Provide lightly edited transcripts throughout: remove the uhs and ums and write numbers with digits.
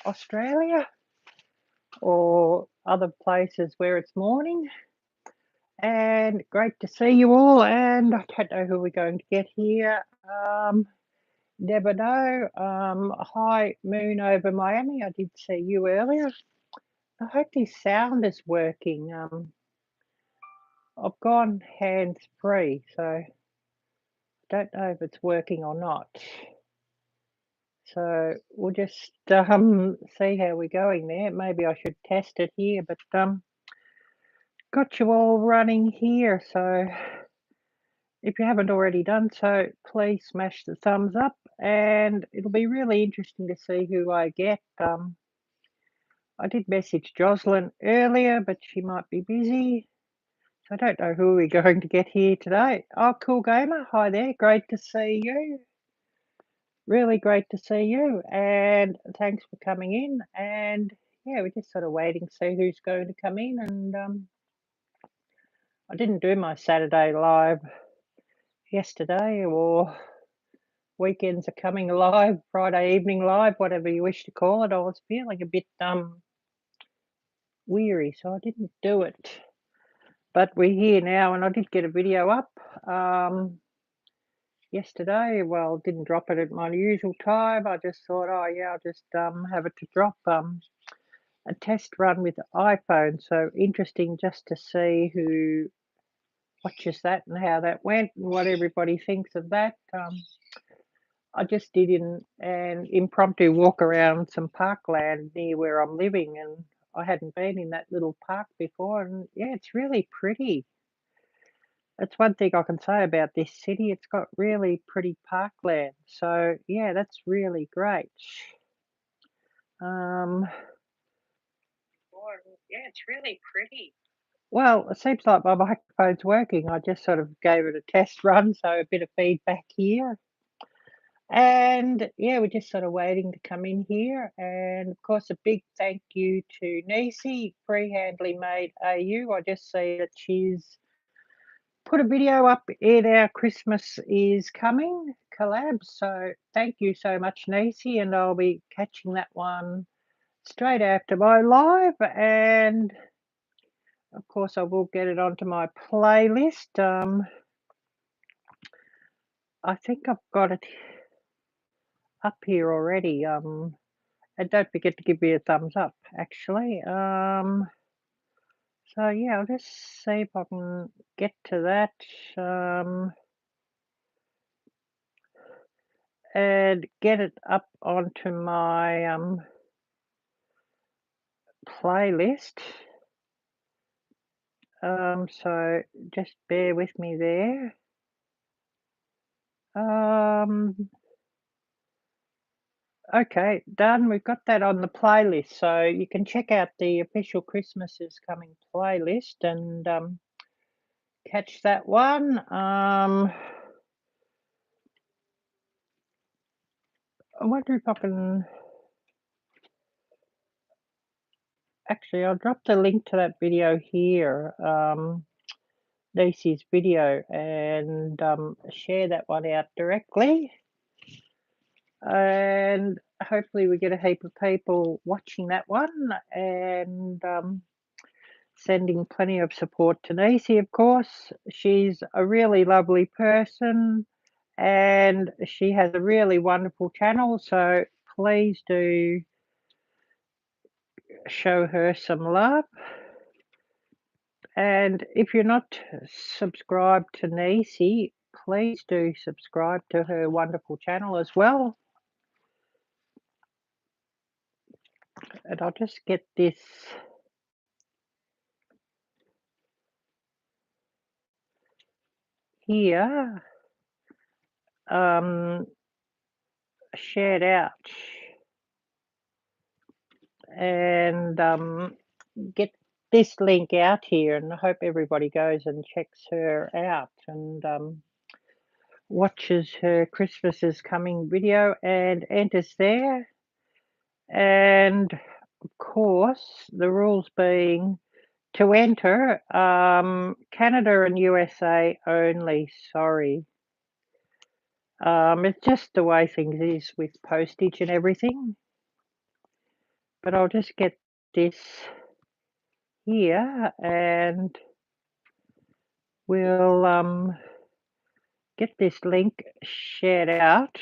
Australia or other places where it's morning. And great to see you all. And I don't know who we're going to get here. Never know. Hi, Moon over Miami. I did see you earlier. I hope this sound is working. I've gone hands free, so I don't know if it's working or not. So we'll just see how we're going there. Maybe I should test it here, but got you all running here. So if you haven't already done so, please smash the thumbs up, and it'll be really interesting to see who I get. I did message Jocelyn earlier, but she might be busy. So I don't know who we're going to get here today. Oh, Cool Gamer. Hi there. Great to see you. Really great to see you. And thanks for coming in. And yeah, we're just sort of waiting to see who's going to come in. And I didn't do my Saturday live yesterday, or weekends are coming live, Friday evening live, whatever you wish to call it. I was feeling a bit weary, so I didn't do it. But we're here now, and I did get a video up yesterday. Well, didn't drop it at my usual time. I just thought, oh yeah, I'll just have it to drop a test run with the iPhone. So interesting just to see who watches that and how that went and what everybody thinks of that. I just did an impromptu walk around some parkland near where I'm living, and I hadn't been in that little park before, and yeah, it's really pretty. That's one thing I can say about this city. It's got really pretty parkland. So yeah, that's really great. Um, yeah, it's really pretty. Well, it seems like my microphone's working. I just sort of gave it a test run, so a bit of feedback here. And yeah, we're just sort of waiting to come in here. And of course, a big thank you to Nisi, Freehandly Made AU. I just see that she's put a video up in our Christmas is coming collab. So thank you so much, Nisi. And I'll be catching that one straight after my live. And of course, I will get it onto my playlist. I think I've got it up here already. And don't forget to give me a thumbs up, actually. So yeah, I'll just see if I can get to that. And get it up onto my playlist. So just bear with me there. Okay, done. We've got that on the playlist, so you can check out the official Christmas is Coming playlist and catch that one. I wonder if I can. Actually, I'll drop the link to that video here, Nisi's video, and share that one out directly. And hopefully we get a heap of people watching that one, and sending plenty of support to Nisi, of course. She's a really lovely person, and she has a really wonderful channel, so please do show her some love. And if you're not subscribed to Nisi, please do subscribe to her wonderful channel as well. And I'll just get this here shared out and get this link out here, and I hope everybody goes and checks her out and watches her Christmas is Coming video and enters there. And of course, the rules being to enter Canada and USA only. Sorry. It's just the way things is with postage and everything. but I'll just get this here and we'll get this link shared out.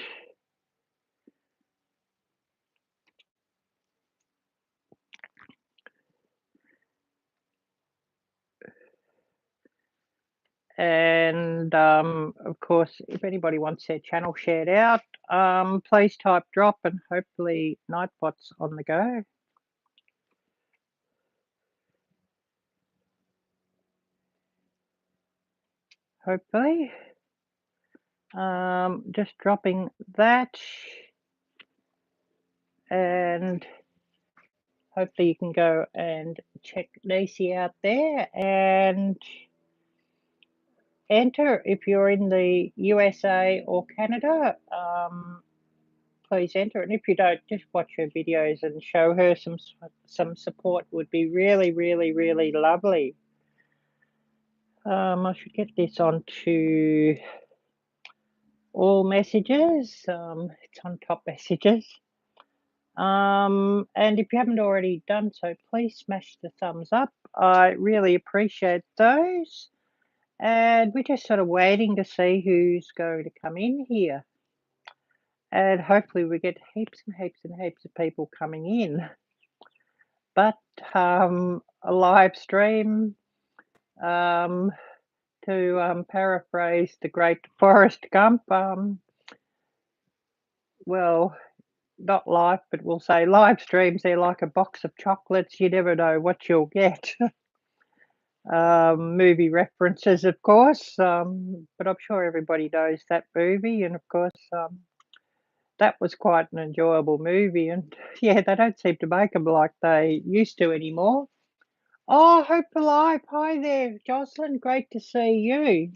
And of course, if anybody wants their channel shared out, please type drop and hopefully Nightbot's on the go. Hopefully. Just dropping that. And hopefully you can go and check Lacey out there and enter if you're in the USA or Canada. Please enter, and if you don't, just watch her videos and show her some support. Would be really, really, really lovely. I should get this onto all messages. It's on top messages. And if you haven't already done so, please smash the thumbs up. I really appreciate those. And we're just sort of waiting to see who's going to come in here. And hopefully we get heaps and heaps and heaps of people coming in. But a live stream, to paraphrase the great Forrest Gump, well, not live, but we'll say live streams, they're like a box of chocolates. You never know what you'll get. Movie references, of course, but I'm sure everybody knows that movie. And of course, that was quite an enjoyable movie. And yeah, they don't seem to make them like they used to anymore. Oh, Hope Alive. Hi there, Jocelyn. Great to see you.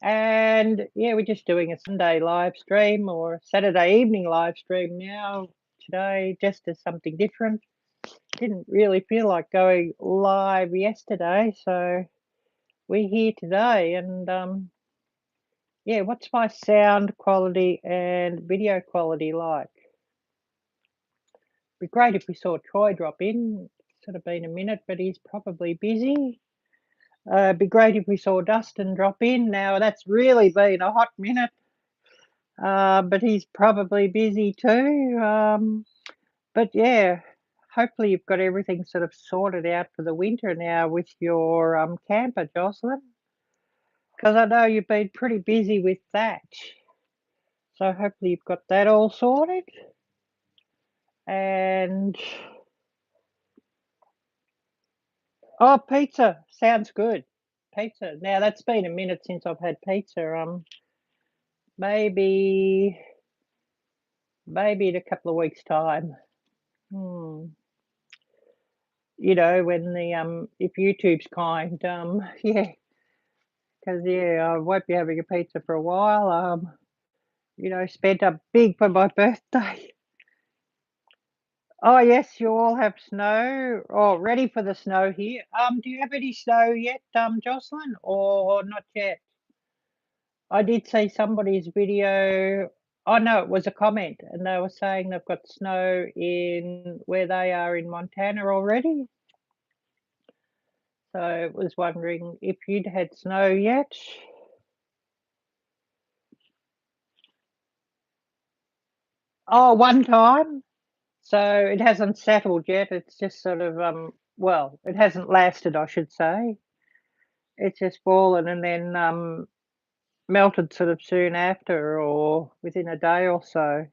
And yeah, we're just doing a Sunday live stream or a Saturday evening live stream now, today, just as something different. Didn't really feel like going live yesterday, so we're here today. And yeah, what's my sound quality and video quality like? Be great if we saw Troy drop in. It's sort of been a minute, but he's probably busy. Be great if we saw Dustin drop in. Now that's really been a hot minute, but he's probably busy too. But yeah, hopefully you've got everything sort of sorted out for the winter now with your camper, Jocelyn, because I know you've been pretty busy with that. So hopefully you've got that all sorted. And oh, pizza sounds good. Pizza. Now that's been a minute since I've had pizza. Maybe in a couple of weeks' time. You know, when the if YouTube's kind, yeah, because yeah, I won't be having a pizza for a while. You know, spent up big for my birthday. Oh yes, you all have snow. Oh, ready for the snow here. Do you have any snow yet, Jocelyn, or not yet? I did see somebody's video. Oh no, it was a comment, and they were saying they've got snow in where they are in Montana already. So I was wondering if you'd had snow yet. Oh, one time. So it hasn't settled yet. It's just sort of well, it hasn't lasted, I should say. It's just fallen and then melted sort of soon after or within a day or so.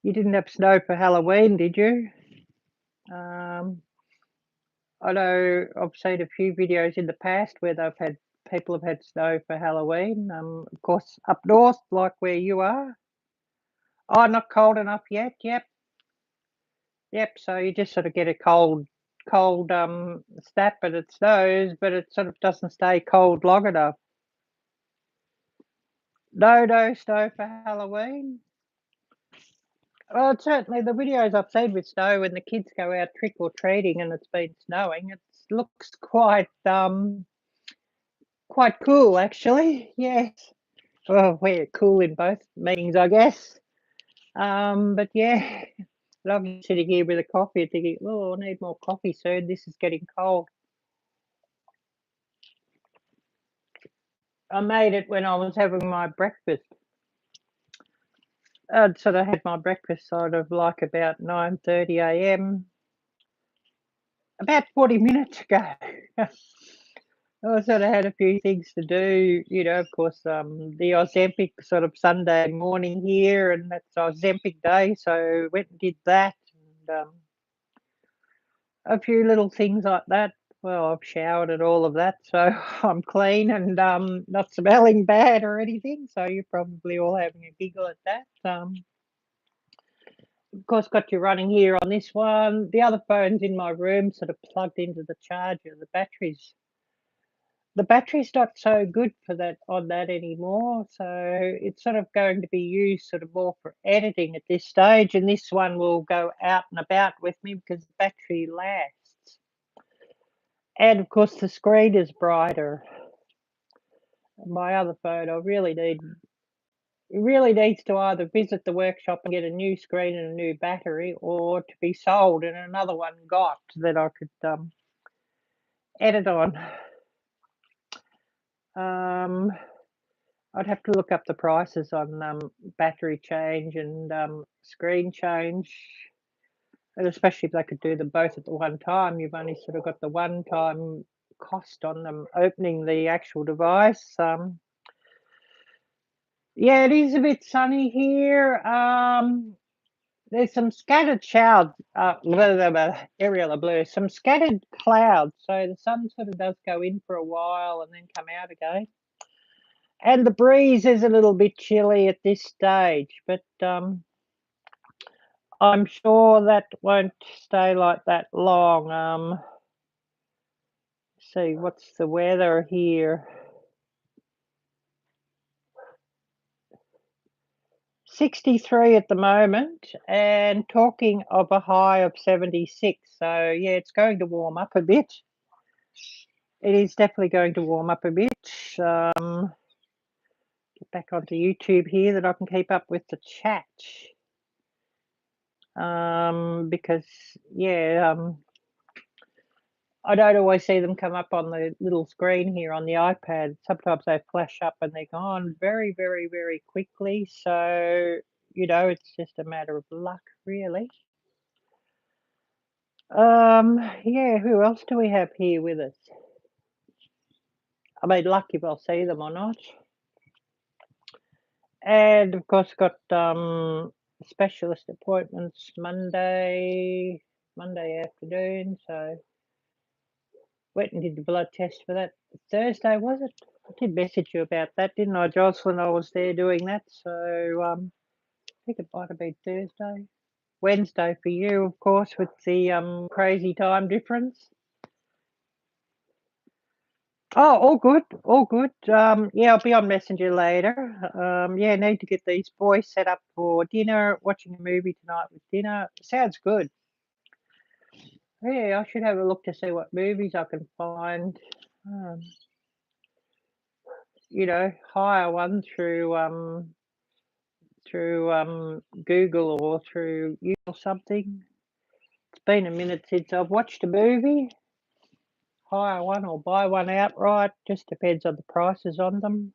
You didn't have snow for Halloween, did you? I know I've seen a few videos in the past where people have had snow for Halloween. Of course, up north, like where you are. Oh, not cold enough yet. Yep. So you just sort of get a cold snap and it snows, but it sort of doesn't stay cold long enough. No snow for Halloween. Well, certainly the videos I've seen with snow when the kids go out trick or treating and it's been snowing, it looks quite cool actually. Yes. Well, we're cool in both meanings, I guess. But yeah, Love sitting here with a coffee and thinking, oh, I need more coffee soon. This is getting cold. I made it when I was having my breakfast. I'd sort of had my breakfast sort of like about 9:30 a.m. about 40 minutes ago. I sort of had a few things to do, of course, the Ozempic sort of Sunday morning here, and that's Ozempic day, so went and did that, and a few little things like that. Well, I've showered and all of that, so I'm clean and not smelling bad or anything, so you're probably all having a giggle at that. Of course, got you running here on this one. The other phone's in my room, sort of plugged into the charger. The battery's not so good for that on that anymore, so it's sort of going to be used sort of more for editing at this stage, and this one will go out and about with me because the battery lasts. And of course, the screen is brighter. My other phone, it really needs to either visit the workshop and get a new screen and a new battery, or to be sold and another one got that I could edit on. I'd have to look up the prices on battery change and screen change, and especially if they could do them both at the one time. You've only sort of got the one-time cost on them opening the actual device. Yeah, it is a bit sunny here. There's some scattered showers, aerial blue, some scattered clouds, so the sun sort of does go in for a while and then come out again. And the breeze is a little bit chilly at this stage, but I'm sure that won't stay like that long. See, what's the weather here? 63 at the moment, and talking of a high of 76. So yeah, it's going to warm up a bit. It is definitely going to warm up a bit. Get back onto YouTube here that I can keep up with the chat. Because yeah, I don't always see them come up on the little screen here on the iPad. Sometimes they flash up and they're gone very, very, very quickly. So, it's just a matter of luck, really. Yeah, who else do we have here with us? I mean, luck if I'll see them or not. And of course, got specialist appointments Monday afternoon. So went and did the blood test for that Thursday, was it? I did message you about that, didn't I, Jocelyn? I was there doing that. So I think it might have been Thursday. Wednesday for you, of course, with the crazy time difference. Oh, all good, all good. Yeah, I'll be on Messenger later. Yeah, need to get these boys set up for dinner, watching a movie tonight with dinner. Sounds good. Yeah, I should have a look to see what movies I can find. Hire one through Google or through you or something. It's been a minute since I've watched a movie. Hire one or buy one outright, just depends on the prices on them.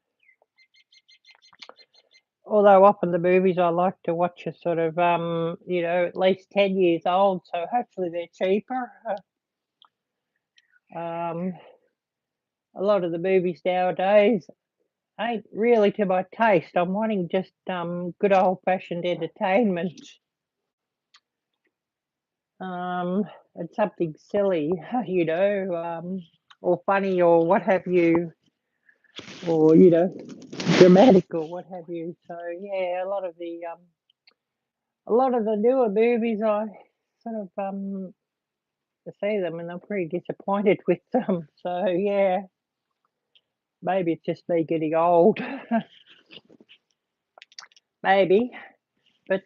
Although often the movies I like to watch are sort of, at least 10 years old, so hopefully they're cheaper. A lot of the movies nowadays ain't really to my taste. I'm wanting just good old-fashioned entertainment. And something silly, or funny or what have you, or, dramatic or what have you. So yeah, a lot of the newer movies I sort of see them and I'm pretty disappointed with them. So yeah, maybe it's just me getting old. Maybe. But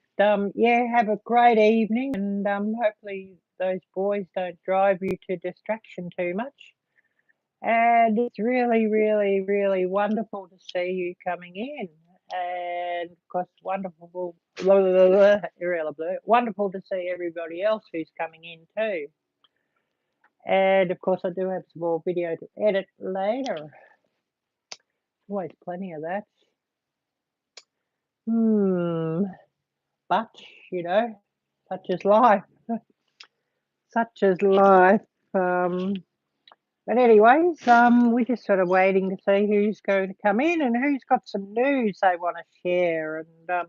yeah, have a great evening, and hopefully those boys don't drive you to distraction too much. And it's really, really, really wonderful to see you coming in, and of course, wonderful Wonderful to see everybody else who's coming in too. And of course, I do have some more video to edit later. Always plenty of that. But, you know, such is life. Such is life. But anyways, we're just sort of waiting to see who's going to come in and who's got some news they want to share, and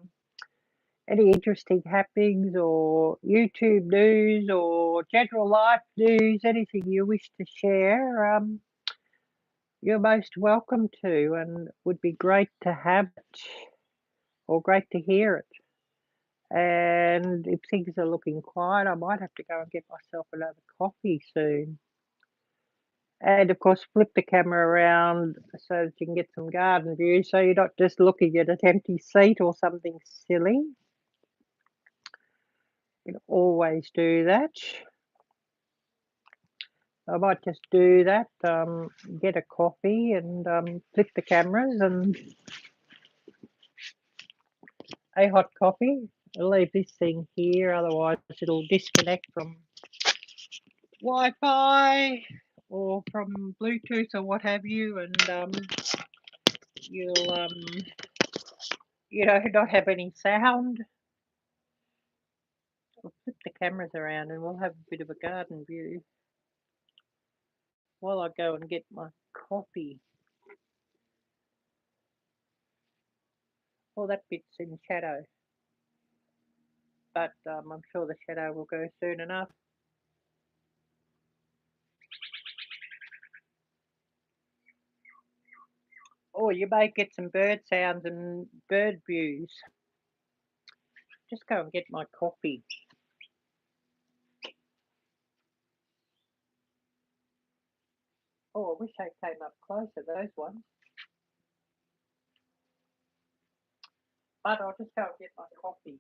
any interesting happenings or YouTube news or general life news, anything you wish to share, you're most welcome to, and it would be great to have it or great to hear it. And if things are looking quiet, I might have to go and get myself another coffee soon. And of course, flip the camera around so that you can get some garden view, so you're not just looking at an empty seat or something silly. You can always do that. I might just do that, get a coffee and flip the cameras and a hot coffee. I'll leave this thing here, otherwise it'll disconnect from Wi-Fi or from Bluetooth or what have you, and you'll you know, not have any sound. I'll flip the cameras around and we'll have a bit of a garden view while I go and get my coffee. Well, that bit's in shadow, but I'm sure the shadow will go soon enough. Oh, you may get some bird sounds and bird views. Just go and get my coffee. Oh, I wish they came up closer, those ones. But I'll just go and get my coffee.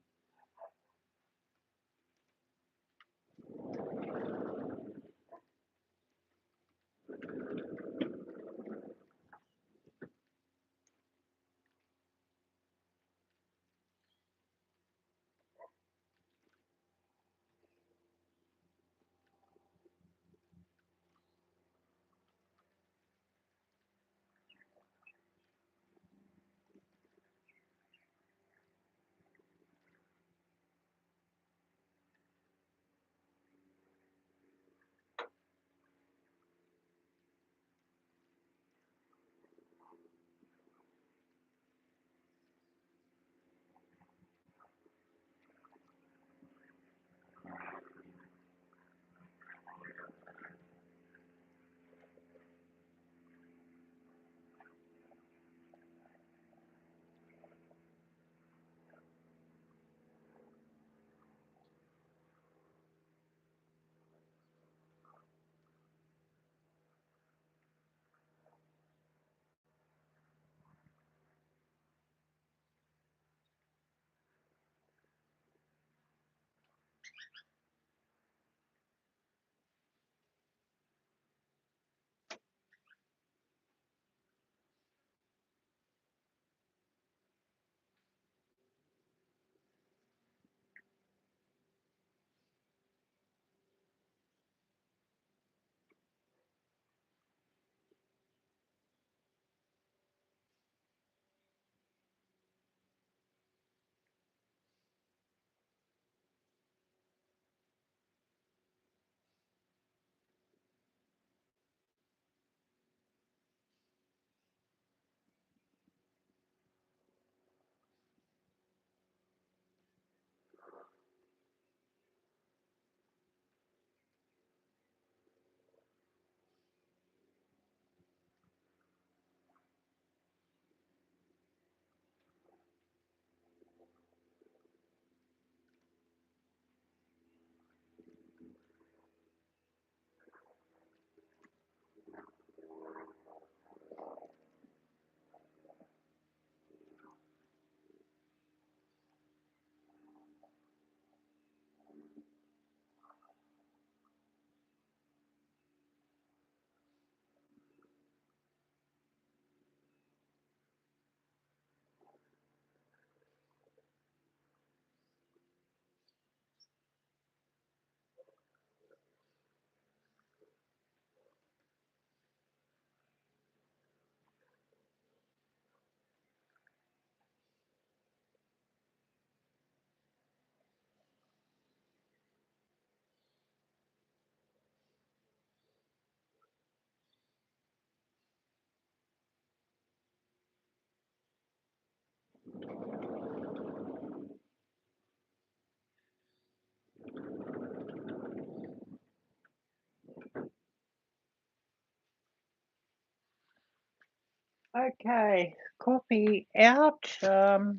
Okay, coffee out. Let's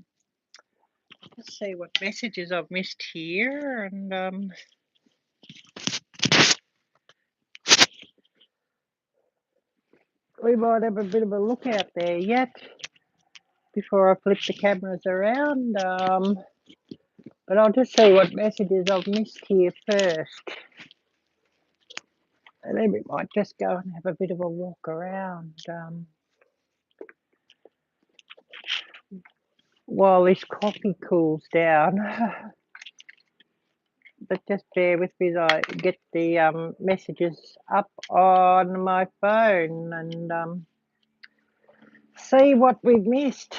see what messages I've missed here, and we might have a bit of a look out there yet before I flip the cameras around. But I'll just see what messages I've missed here first, and then we might just go and have a bit of a walk around while this coffee cools down. But just bear with me as I get the messages up on my phone and see what we've missed.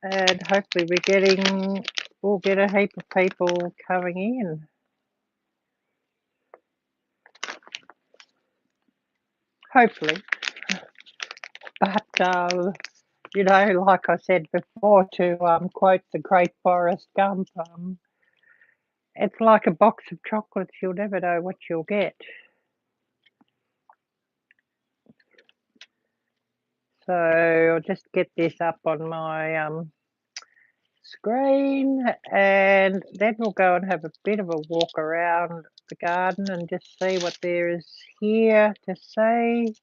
And hopefully we'll get a heap of people coming in. Hopefully. But, you know, like I said before, to quote the great Forrest Gump, it's like a box of chocolates. You'll never know what you'll get. So I'll just get this up on my screen, and then we'll go and have a bit of a walk around the garden and just see what there is here to see.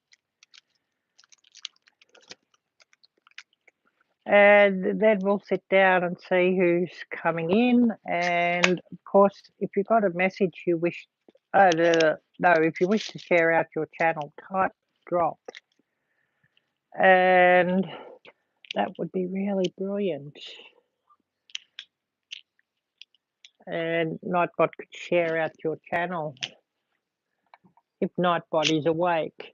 And then we'll sit down and see who's coming in. And of course, if you've got a message you wish, if you wish to share out your channel, type drop. And that would be really brilliant. And Nightbot could share out your channel if Nightbot is awake.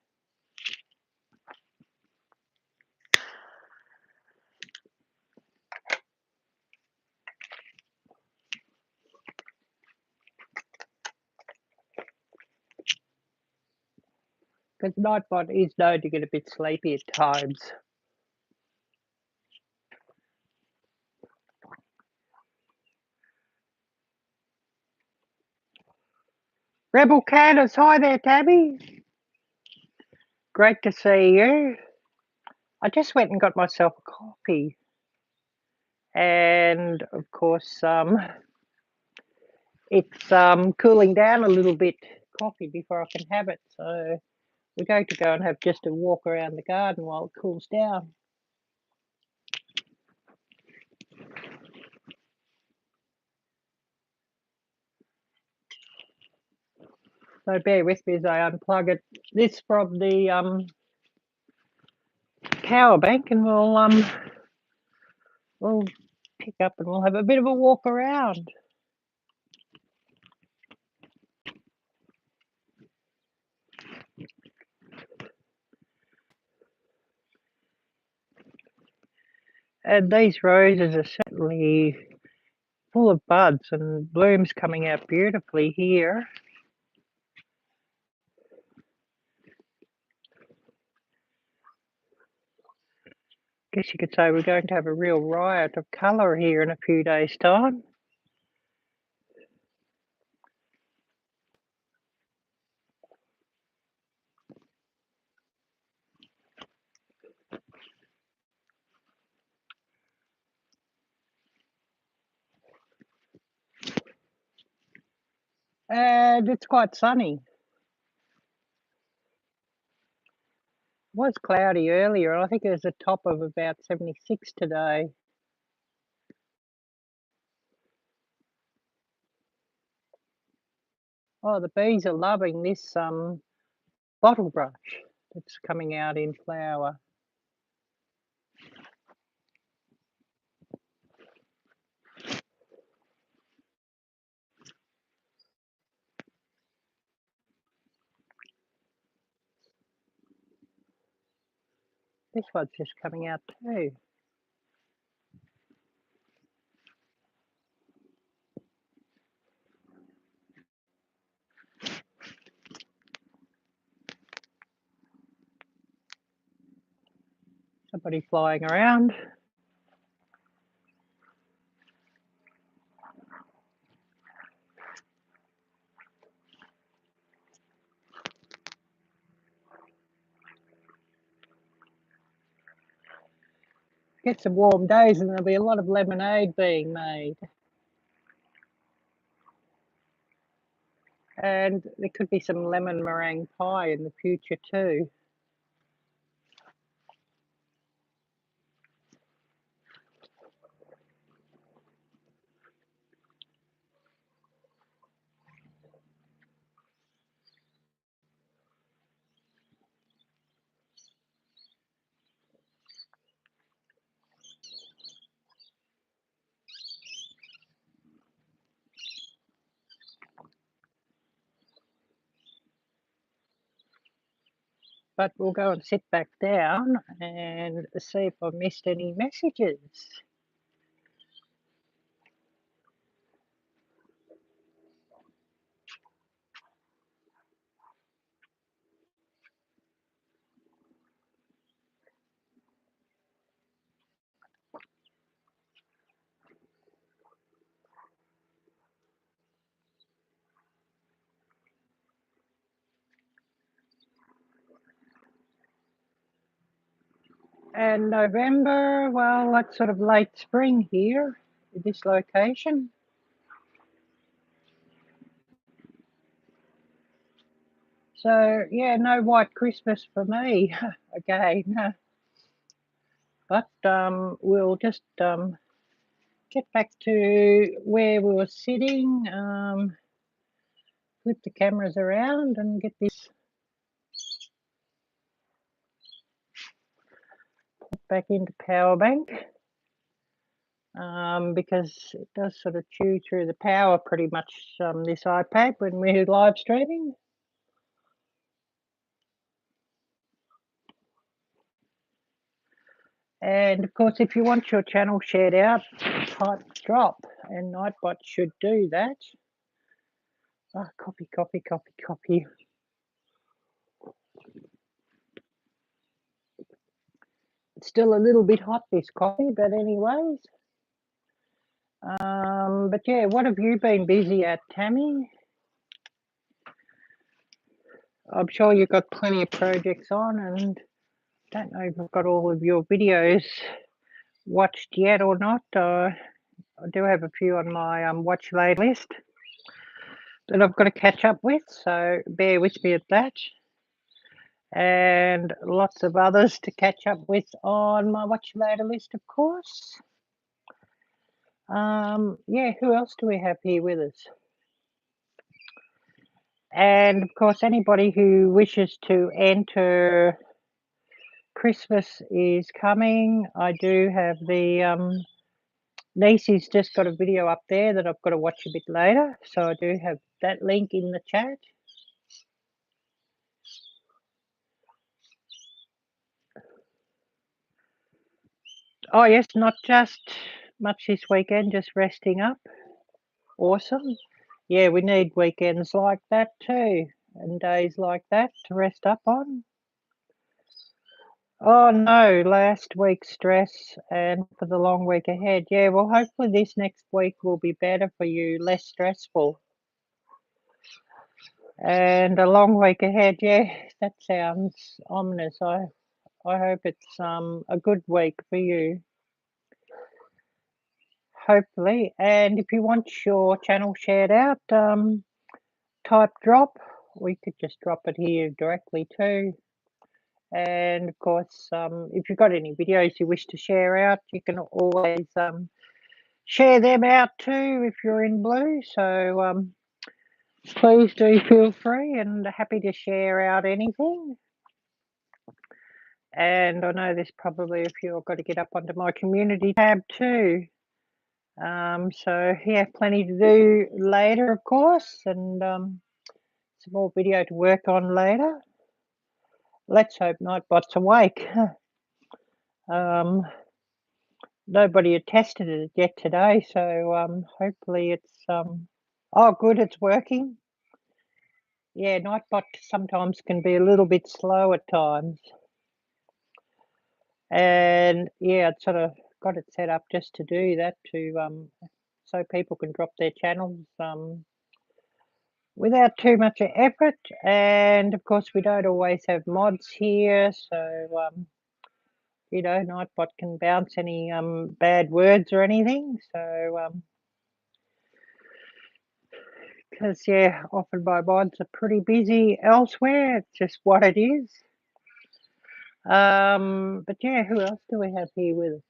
Because Nightbot is known to get a bit sleepy at times. Rebel Candace, hi there, Tabby. Great to see you. I just went and got myself a coffee. And of course, it's cooling down a little bit, coffee, before I can have it. So we're going to go and have just a walk around the garden while it cools down. So bear with me as I unplug it. This from the power bank, and we'll pick up and we'll have a bit of a walk around. And these roses are certainly full of buds and blooms coming out beautifully here. Guess you could say we're going to have a real riot of colour here in a few days' time. And it's quite sunny. It was cloudy earlier, and I think there's a top of about 76 today. Oh, the bees are loving this bottle brush that's coming out in flower. This one's just coming out too. Somebody flying around. get some warm days and there'll be a lot of lemonade being made. And there could be some lemon meringue pie in the future too. But we'll go and sit back down and see if I missed any messages. And November, well, that's sort of late spring here at this location. So, yeah, no white Christmas for me again. But we'll just get back to where we were sitting, flip the cameras around and get this back into power bank. Because it does sort of chew through the power pretty much, this iPad when we're live streaming. And of course, if you want your channel shared out, type drop, and Nightbot should do that. Oh, copy, copy, copy, copy. It's still a little bit hot, this coffee, but anyways. But yeah, what have you been busy at, Tammy? I'm sure you've got plenty of projects on, and don't know if I've got all of your videos watched yet or not. I do have a few on my watch later list that I've got to catch up with, so bear with me at that. And lots of others to catch up with on my watch later list, of course. Yeah, who else do we have here with us? And of course, anybody who wishes to enter, Christmas is coming. I do have the Nisi's just got a video up there that I've got to watch a bit later, so I do have that link in the chat. Oh yes, not just much this weekend, just resting up. Awesome. Yeah, we need weekends like that too, and days like that to rest up on. Oh no, last week's stress and for the long week ahead. Yeah, well, hopefully this next week will be better for you, less stressful. And a long week ahead, yeah, that sounds ominous. I hope it's a good week for you. Hopefully. And if you want your channel shared out, type drop. We could just drop it here directly too. And of course, if you've got any videos you wish to share out, you can always share them out too if you're in blue. So please do feel free and happy to share out anything. And I know there's probably a few I've got to get up onto my community tab too. So yeah, plenty to do later, of course, and some more video to work on later. Let's hope Nightbot's awake. Nobody had tested it yet today, so hopefully it's oh good, it's working. Yeah, Nightbot sometimes can be a little bit slow at times. And yeah, I'd sort of got it set up just to do that, to so people can drop their channels without too much effort. And of course, we don't always have mods here, so Nightbot can bounce any bad words or anything. So because often my mods are pretty busy elsewhere. It's just what it is. But who else do we have here with us?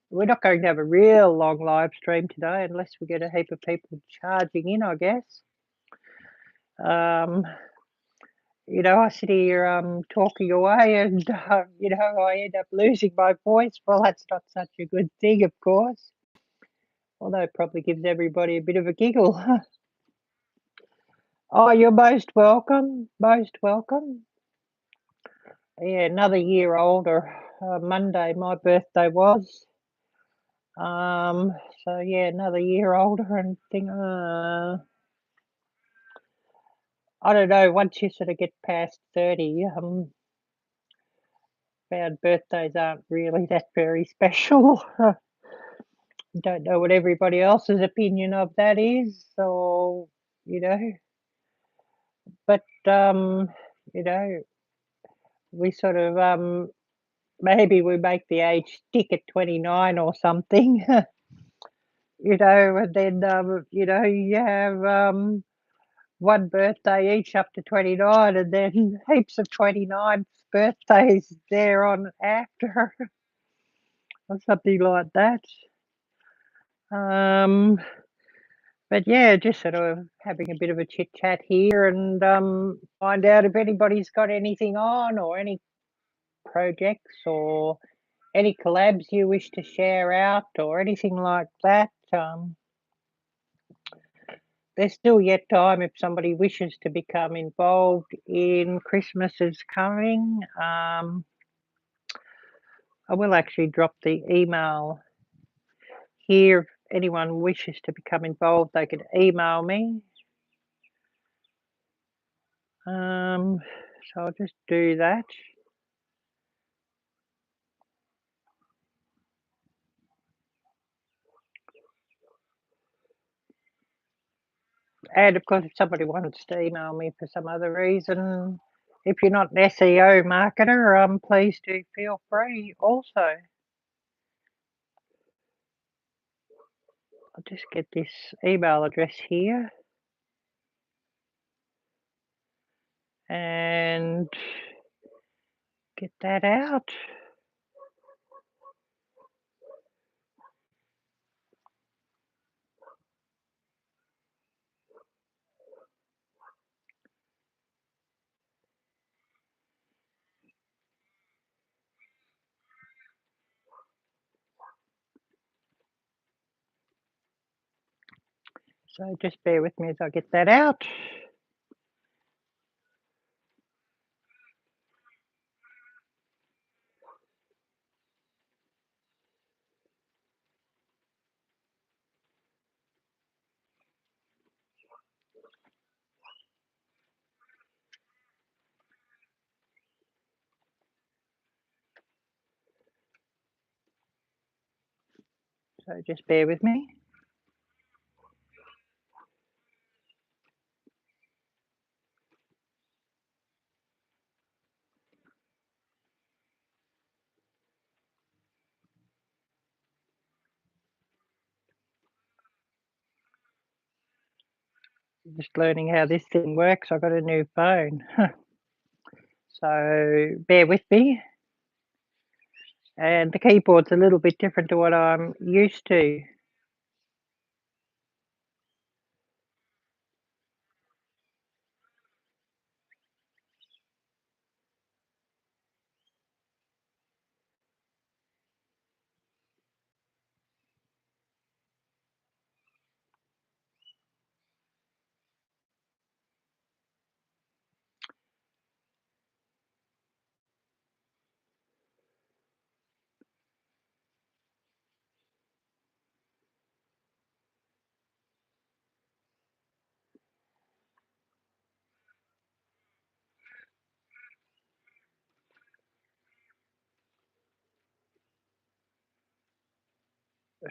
We're not going to have a real long live stream today unless we get a heap of people charging in, I guess. I sit here talking away and, I end up losing my voice. Well, that's not such a good thing, of course. Although it probably gives everybody a bit of a giggle. Oh, you're most welcome. Most welcome. Yeah, another year older. Monday, my birthday was. So another year older and think, I don't know, once you sort of get past 30, found birthdays aren't really that very special. Don't know what everybody else's opinion of that is, or, but, we sort of, maybe we make the age stick at 29 or something, and then, you have, one birthday each up to 29 and then heaps of 29th birthdays there on after or something like that. But just sort of having a bit of a chit chat here and find out if anybody's got anything on or any projects or any collabs you wish to share out or anything like that. There's still yet time if somebody wishes to become involved in Christmas is coming. I will actually drop the email here. If anyone wishes to become involved, they can email me. So I'll just do that. And of course, if somebody wants to email me for some other reason, if you're not an SEO marketer, please do feel free also. I'll just get this email address here and get that out. So just bear with me as I get that out. So just bear with me. Just learning how this thing works. I got a new phone. So bear with me. And the keyboard's a little bit different to what I'm used to.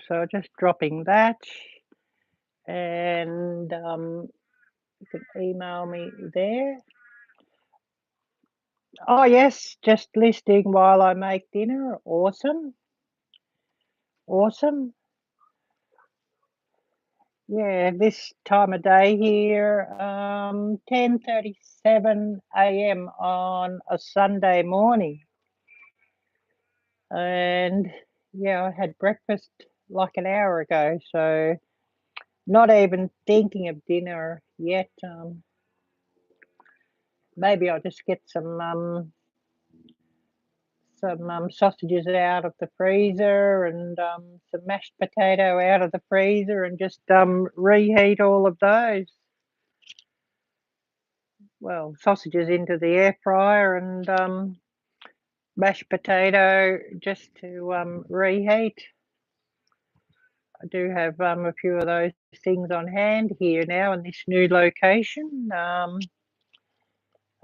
So just dropping that, and you can email me there. Oh, yes, just listening while I make dinner. Awesome. Awesome. Yeah, this time of day here, 10:37 a.m. on a Sunday morning. And yeah, I had breakfast like an hour ago, so not even thinking of dinner yet. Maybe I'll just get some sausages out of the freezer and some mashed potato out of the freezer and just reheat all of those. Well, sausages into the air fryer and mashed potato just to reheat. I do have a few of those things on hand here now in this new location.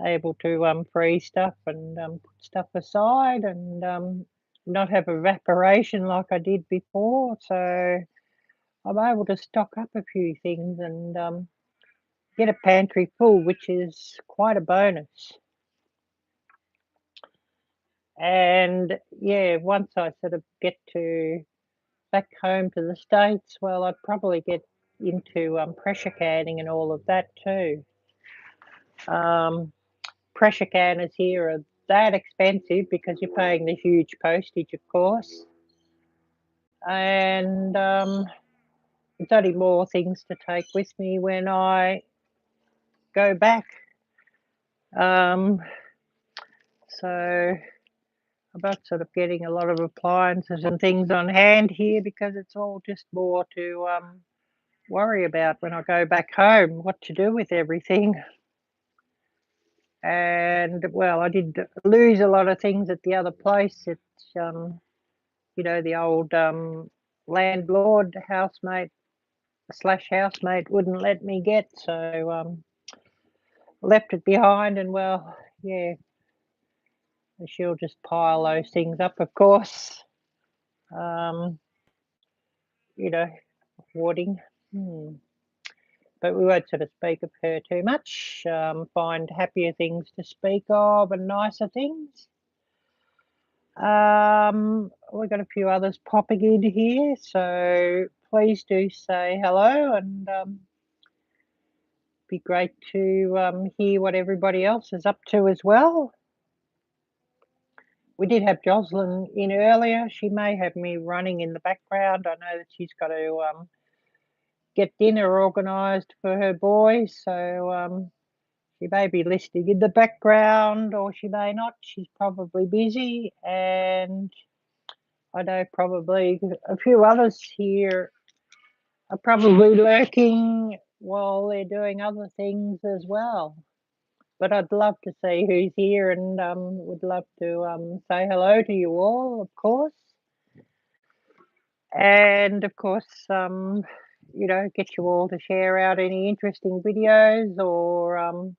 Able to freeze stuff and put stuff aside and not have evaporation like I did before. So I'm able to stock up a few things and get a pantry full, which is quite a bonus. And yeah, once I sort of get to back home to the States, well, I'd probably get into pressure canning and all of that too. Um, Pressure canners here are that expensive because you're paying the huge postage, of course. And it's only more things to take with me when I go back. Um, so about sort of getting a lot of appliances and things on hand here because it's all just more to worry about when I go back home, what to do with everything. And well, I did lose a lot of things at the other place. It's the old landlord housemate slash housemate wouldn't let me get, so left it behind. And well, yeah, she'll just pile those things up, of course. Um, you know, hoarding. Hmm. But we won't sort of speak of her too much. Find happier things to speak of and nicer things. We've got a few others popping in here, so please do say hello and be great to hear what everybody else is up to as well. We did have Jocelyn in earlier. She may have me running in the background. I know that she's got to get dinner organised for her boys, so she may be listening in the background or she may not. She's probably busy, and I know probably a few others here are probably lurking while they're doing other things as well. But I'd love to see who's here and would love to say hello to you all, of course. And of course, get you all to share out any interesting videos or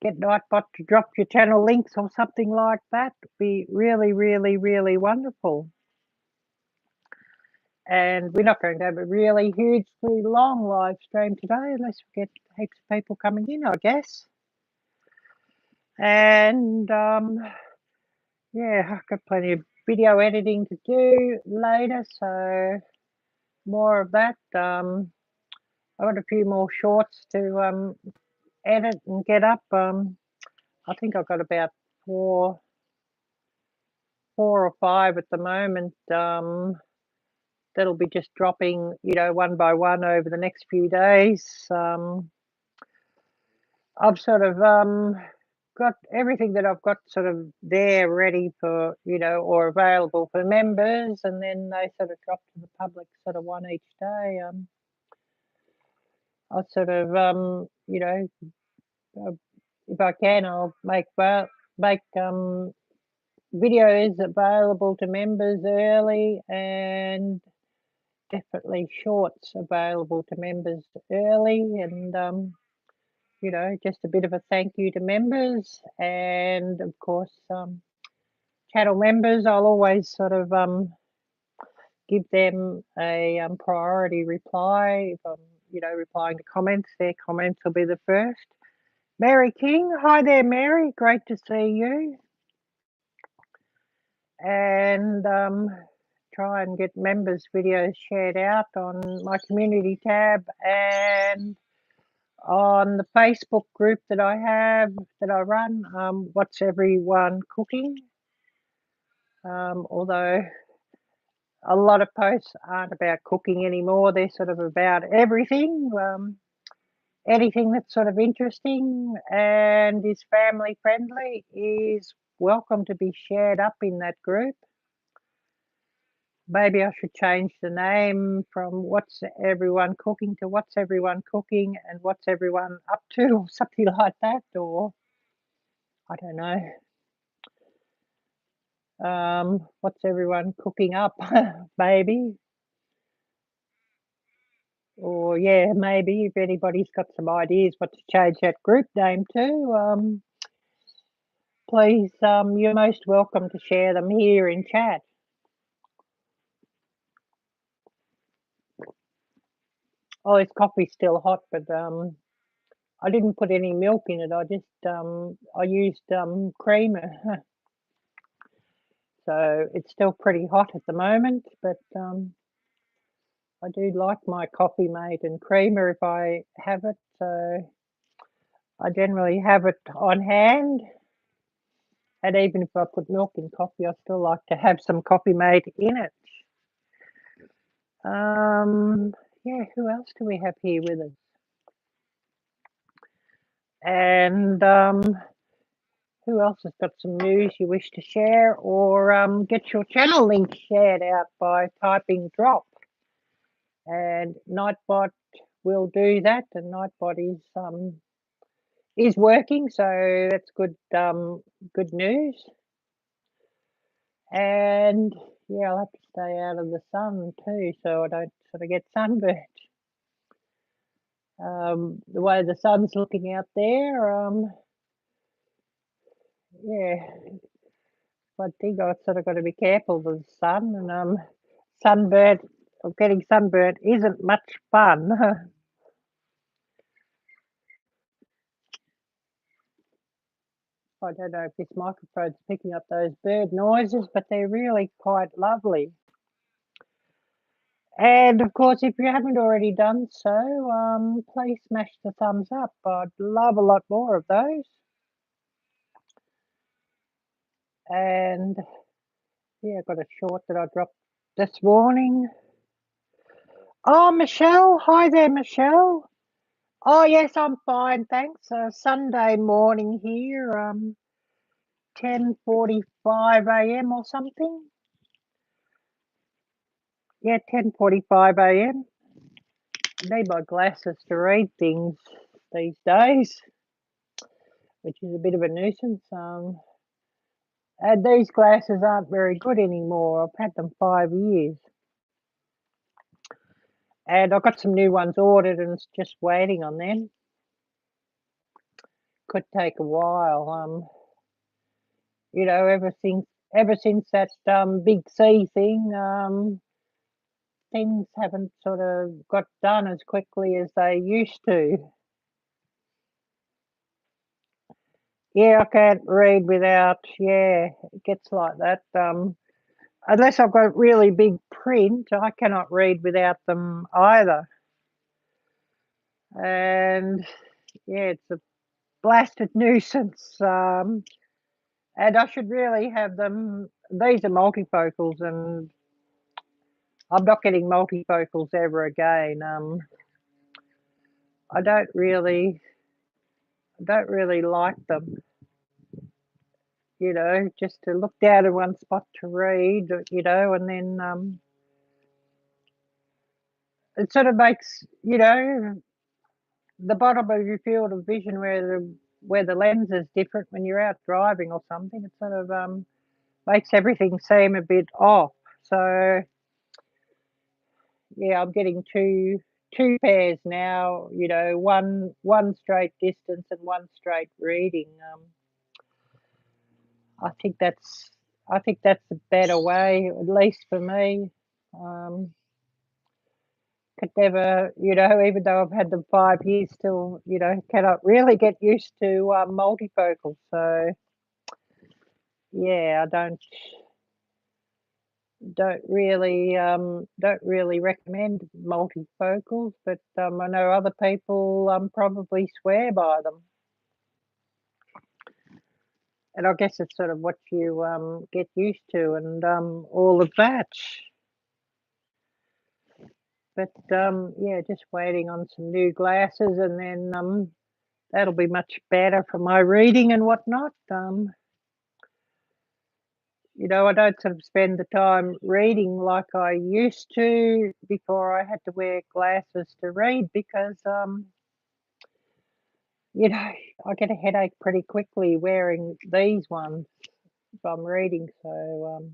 get Nightbot to drop your channel links or something like that. It'd be really, really, really wonderful. And we're not going to have a really hugely long live stream today unless we get heaps of people coming in, I guess. And yeah, I've got plenty of video editing to do later, so more of that. I've got a few more shorts to edit and get up. I think I've got about four or five at the moment. That'll be just dropping, one by one over the next few days. I've sort of got everything that I've got sort of there ready for, or available for members, and then they sort of drop to the public sort of one each day. I'll sort of, if I can, I'll make videos available to members early and definitely shorts available to members early, and just a bit of a thank you to members, and of course channel members. I'll always sort of give them a priority reply if I'm replying to comments. Their comments will be the first. Mary King. Hi there, Mary. Great to see you. And try and get members' videos shared out on my community tab and on the Facebook group that I have, that I run, What's Everyone Cooking? Although a lot of posts aren't about cooking anymore, they're sort of about everything, anything that's sort of interesting and is family friendly is welcome to be shared up in that group. Maybe I should change the name from What's Everyone Cooking to What's Everyone Cooking and What's Everyone Up To, or something like that, or I don't know. What's everyone cooking up? Maybe. Or yeah, maybe if anybody's got some ideas what to change that group name to, please, you're most welcome to share them here in chat. Oh, this coffee's still hot, but I didn't put any milk in it. I just I used creamer. So it's still pretty hot at the moment, but I do like my coffee made in creamer if I have it. So I generally have it on hand. And even if I put milk in coffee, I still like to have some coffee made in it. Yeah, who else do we have here with us? And who else has got some news you wish to share, or get your channel link shared out by typing drop. And Nightbot will do that, and Nightbot is working, so that's good good news. And yeah, I'll have to stay out of the sun too, so I don't sort of get sunburnt. The way the sun's looking out there, yeah, I think I've sort of got to be careful of the sun, and sunburnt or getting sunburnt isn't much fun. I don't know if this microphone's picking up those bird noises, but they're really quite lovely. And of course, if you haven't already done so, please smash the thumbs up. I'd love a lot more of those. And yeah, I got a short that I dropped this morning. Oh, Michelle. Hi there, Michelle. Oh, yes, I'm fine, thanks. Sunday morning here, 10:45 a.m. or something. Yeah, 10:45 a.m. I need my glasses to read things these days, which is a bit of a nuisance. And these glasses aren't very good anymore. I've had them 5 years. And I've got some new ones ordered and it's just waiting on them. Could take a while. You know, ever since that big C thing, things haven't sort of got done as quickly as they used to. Yeah, I can't read without, yeah, it gets like that. Unless I've got really big print, I cannot read without them either. And yeah, it's a blasted nuisance. And I should really have them. These are multifocals, and I'm not getting multifocals ever again. I don't really like them. You know, just to look down in one spot to read. You know, and then it sort of makes, you know, the bottom of your field of vision where the lens is different when you're out driving or something. It sort of makes everything seem a bit off. So yeah, I'm getting two pairs now. You know, one straight distance and one straight reading. I think that's a better way, at least for me. could never, even though I've had them 5 years, still, cannot really get used to multifocal. So yeah, I don't really recommend multifocals, but I know other people probably swear by them. And I guess it's sort of what you get used to and all of that. But yeah, just waiting on some new glasses, and then that'll be much better for my reading and whatnot. I don't sort of spend the time reading like I used to before I had to wear glasses to read because I get a headache pretty quickly wearing these ones if I'm reading. So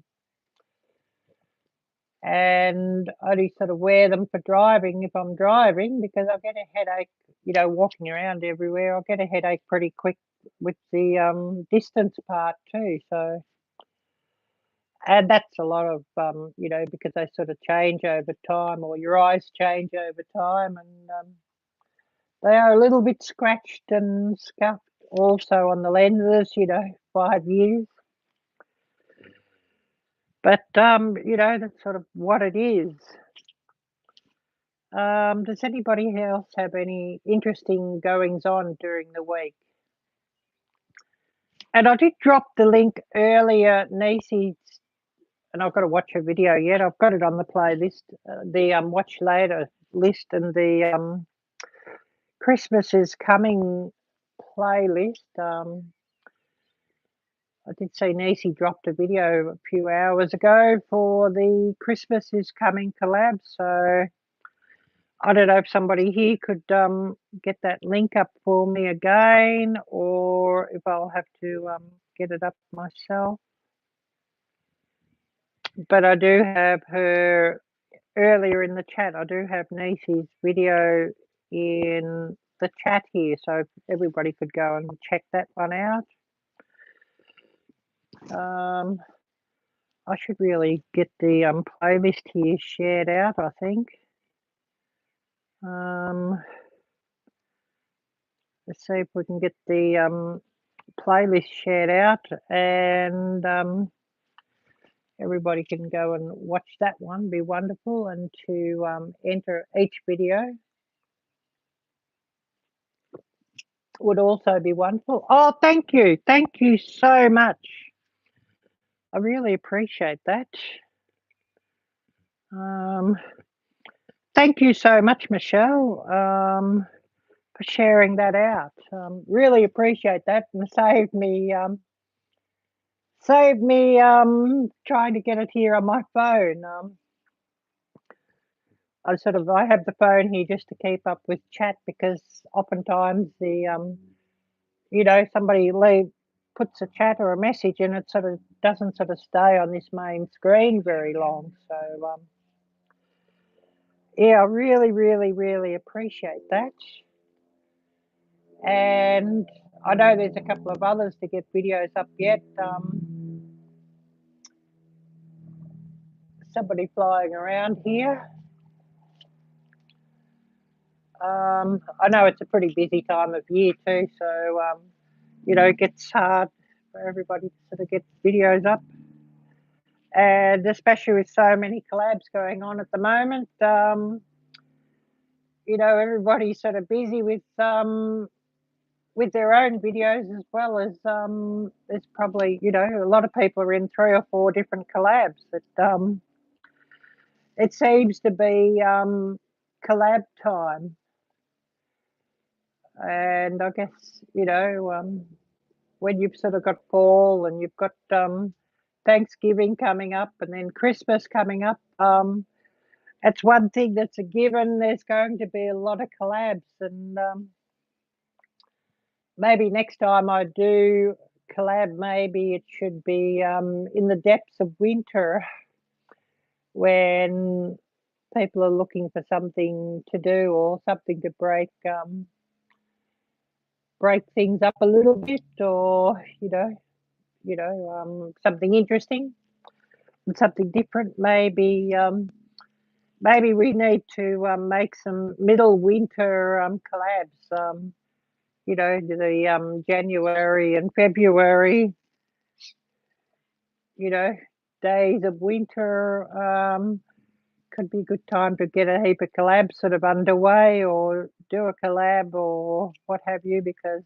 and I only sort of wear them for driving if I'm driving because I get a headache, walking around everywhere. I get a headache pretty quick with the distance part too. So, and that's a lot of, because they sort of change over time, or your eyes change over time, and they are a little bit scratched and scuffed also on the lenses, 5 years. But that's sort of what it is. Does anybody else have any interesting goings on during the week? And I did drop the link earlier, Nisi's, and I've got to watch her video yet. I've got it on the playlist, the watch later list, and the Christmas is coming playlist. I did see Nisi dropped a video a few hours ago for the Christmas is coming collab, so I don't know if somebody here could get that link up for me again, or if I'll have to get it up myself. But I do have her earlier in the chat. I do have Nisi's video in the chat here, so everybody could go and check that one out. I should really get the playlist here shared out, I think. Let's see if we can get the playlist shared out, and everybody can go and watch that one. Be wonderful, and to enter each video would also be wonderful. Oh, thank you so much. I really appreciate that. Thank you so much, Michelle, for sharing that out. Really appreciate that, and saved me trying to get it here on my phone. I have the phone here just to keep up with chat because oftentimes somebody puts a chat or a message and it sort of doesn't sort of stay on this main screen very long. So yeah, I really, really, really appreciate that. And I know there's a couple of others to get videos up yet. Somebody flying around here. I know it's a pretty busy time of year too, so it gets hard for everybody to sort of get videos up. And especially with so many collabs going on at the moment, everybody's sort of busy with their own videos, as well as there's probably, a lot of people are in 3 or 4 different collabs. It seems to be collab time. And I guess, when you've sort of got fall and you've got Thanksgiving coming up and then Christmas coming up, that's one thing that's a given. There's going to be a lot of collabs, and maybe next time I do collab, maybe it should be in the depths of winter when people are looking for something to do or something to break things up a little bit, or something interesting and something different. Maybe maybe we need to make some middle winter collabs. You know, the January and February, you know, days of winter could be a good time to get a heap of collabs sort of underway, or do a collab or what have you, because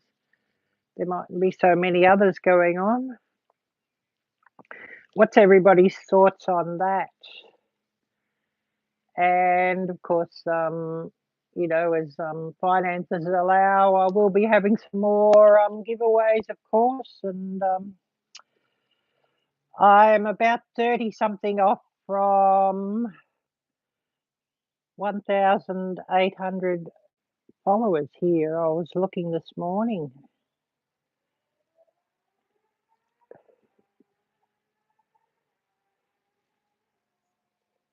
there might be so many others going on. What's everybody's thoughts on that? And of course, you know, as finances allow, I will be having some more giveaways, of course. And I'm about 30 something off from 1,800 followers here. I was looking this morning.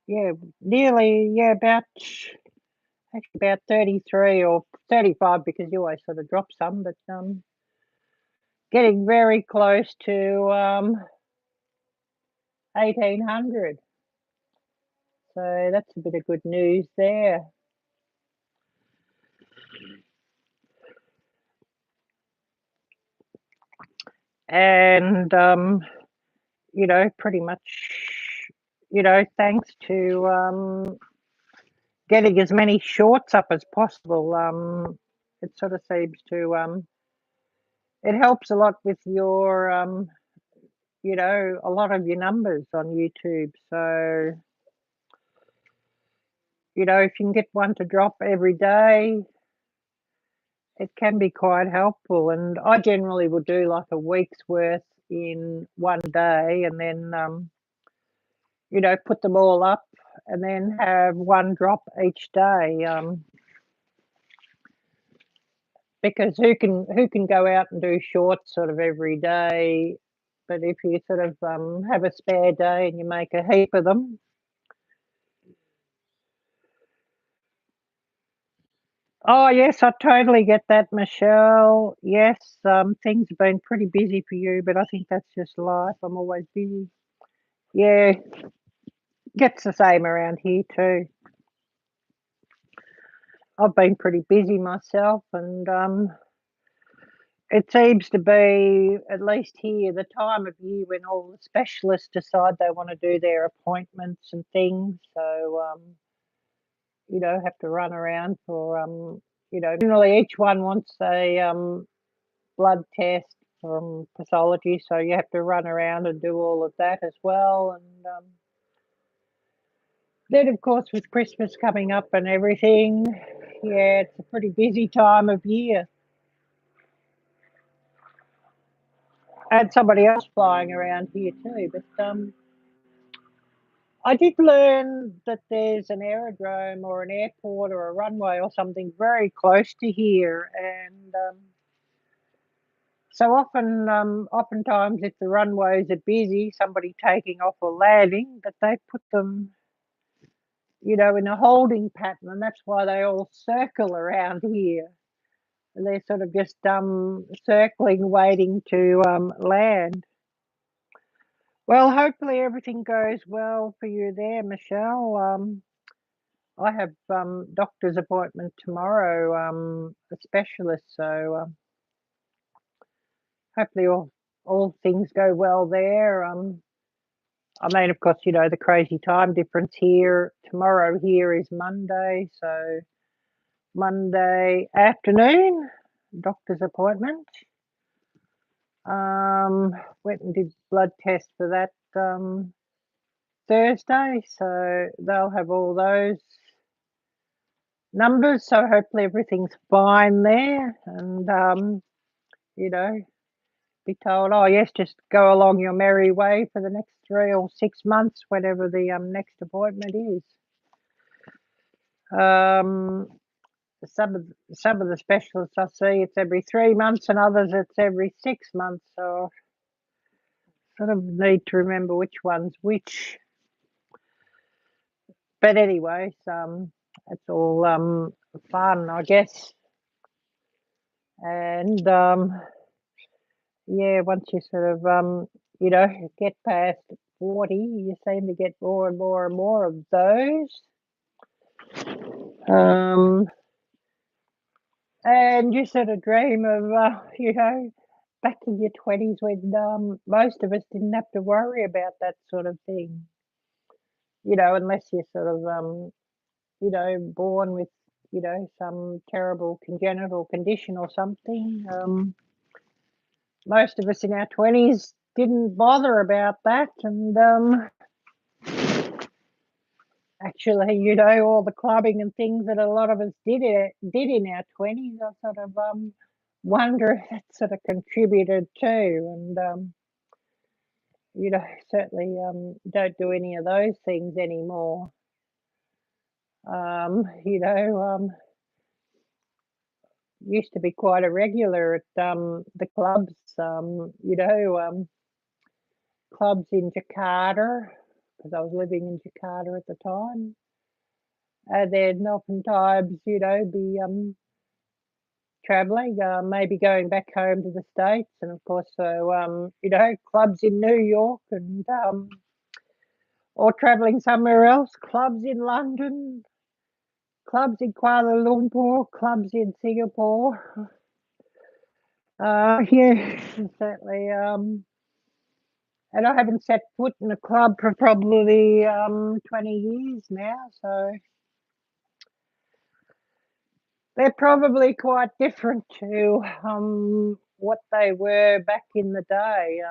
Yeah, nearly, yeah, actually about 33 or 35, because you always sort of drop some, but getting very close to 1,800. So that's a bit of good news there. And you know, pretty much, you know, thanks to getting as many shorts up as possible, it sort of seems to it helps a lot with your you know, a lot of your numbers on YouTube. So, you know, if you can get one to drop every day, it can be quite helpful. And I generally will do like a week's worth in one day, and then you know, put them all up, and then have one drop each day. Because who can go out and do shorts sort of every day? But if you sort of have a spare day and you make a heap of them. Oh yes, I totally get that, Michelle. Yes, things have been pretty busy for you, but I think that's just life. I'm always busy. Yeah, gets the same around here too. I've been pretty busy myself, and it seems to be, at least here, the time of year when all the specialists decide they want to do their appointments and things. So, you know, have to run around for, you know, generally each one wants a blood test from pathology. So you have to run around and do all of that as well. And then, of course, with Christmas coming up and everything, yeah, it's a pretty busy time of year. And somebody else flying around here too. But I did learn that there's an aerodrome or an airport or a runway or something very close to here, and so oftentimes, if the runways are busy, somebody taking off or landing, but they put them, you know, in a holding pattern, and that's why they all circle around here. And they're sort of just circling, waiting to land. Well, hopefully everything goes well for you there, Michelle. I have doctor's appointment tomorrow, a specialist, so hopefully all things go well there. I mean, of course, you know, the crazy time difference here. Tomorrow here is Monday, so Monday afternoon, doctor's appointment. Went and did blood test for that Thursday, so they'll have all those numbers. So hopefully everything's fine there, and you know, be told, oh yes, just go along your merry way for the next 3 or 6 months, whatever the next appointment is. Um, some of the specialists I see, it's every 3 months, and others it's every 6 months. So I sort of need to remember which one's which. But anyways, it's all fun, I guess. And yeah, once you sort of you know, get past 40, you seem to get more and more and more of those. And you sort of dream of, back in your 20s when most of us didn't have to worry about that sort of thing, unless you're sort of, born with, some terrible congenital condition or something. Most of us in our 20s didn't bother about that. And actually, all the clubbing and things that a lot of us did in our 20s, I sort of wonder if that sort of contributed too. And certainly don't do any of those things anymore. Used to be quite a regular at the clubs, clubs in Jakarta, because I was living in Jakarta at the time. And then oftentimes, be traveling, maybe going back home to the States, and of course, so, clubs in New York and or traveling somewhere else, clubs in London, clubs in Kuala Lumpur, clubs in Singapore. Yeah, certainly. And I haven't set foot in a club for probably 20 years now, so they're probably quite different to what they were back in the day.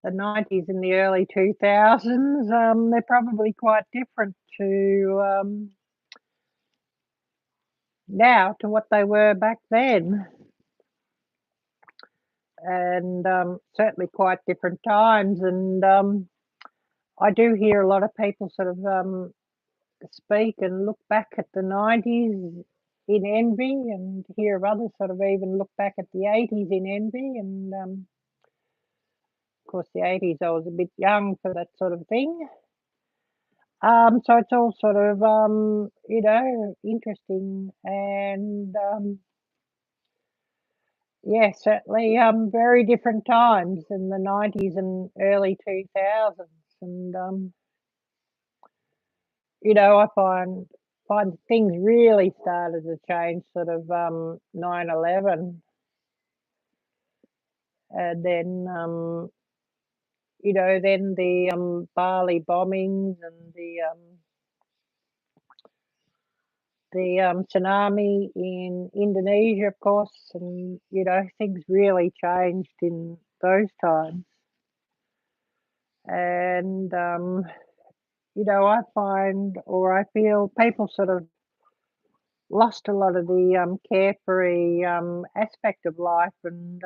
The 90s, and the early 2000s, they're probably quite different to now to what they were back then. And certainly quite different times. And I do hear a lot of people sort of speak and look back at the 90s in envy, and hear of others sort of even look back at the 80s in envy. And of course, the 80s, I was a bit young for that sort of thing. So it's all sort of, interesting. And yeah, certainly very different times in the 90s and early 2000s. And I find things really started to change sort of 9/11, and then then the Bali bombings, and the tsunami in Indonesia, of course. And things really changed in those times. And I find, or I feel, people sort of lost a lot of the carefree aspect of life, and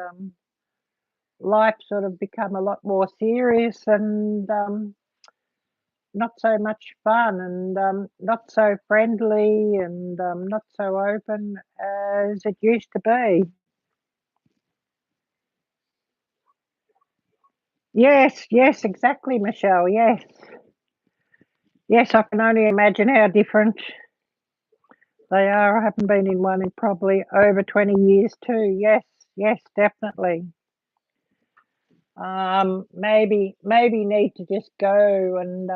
life sort of become a lot more serious, and not so much fun, and not so friendly, and not so open as it used to be. Yes, yes, exactly, Michelle. Yes, yes, I can only imagine how different they are. I haven't been in one in probably over 20 years too. Yes, yes, definitely. Maybe need to just go and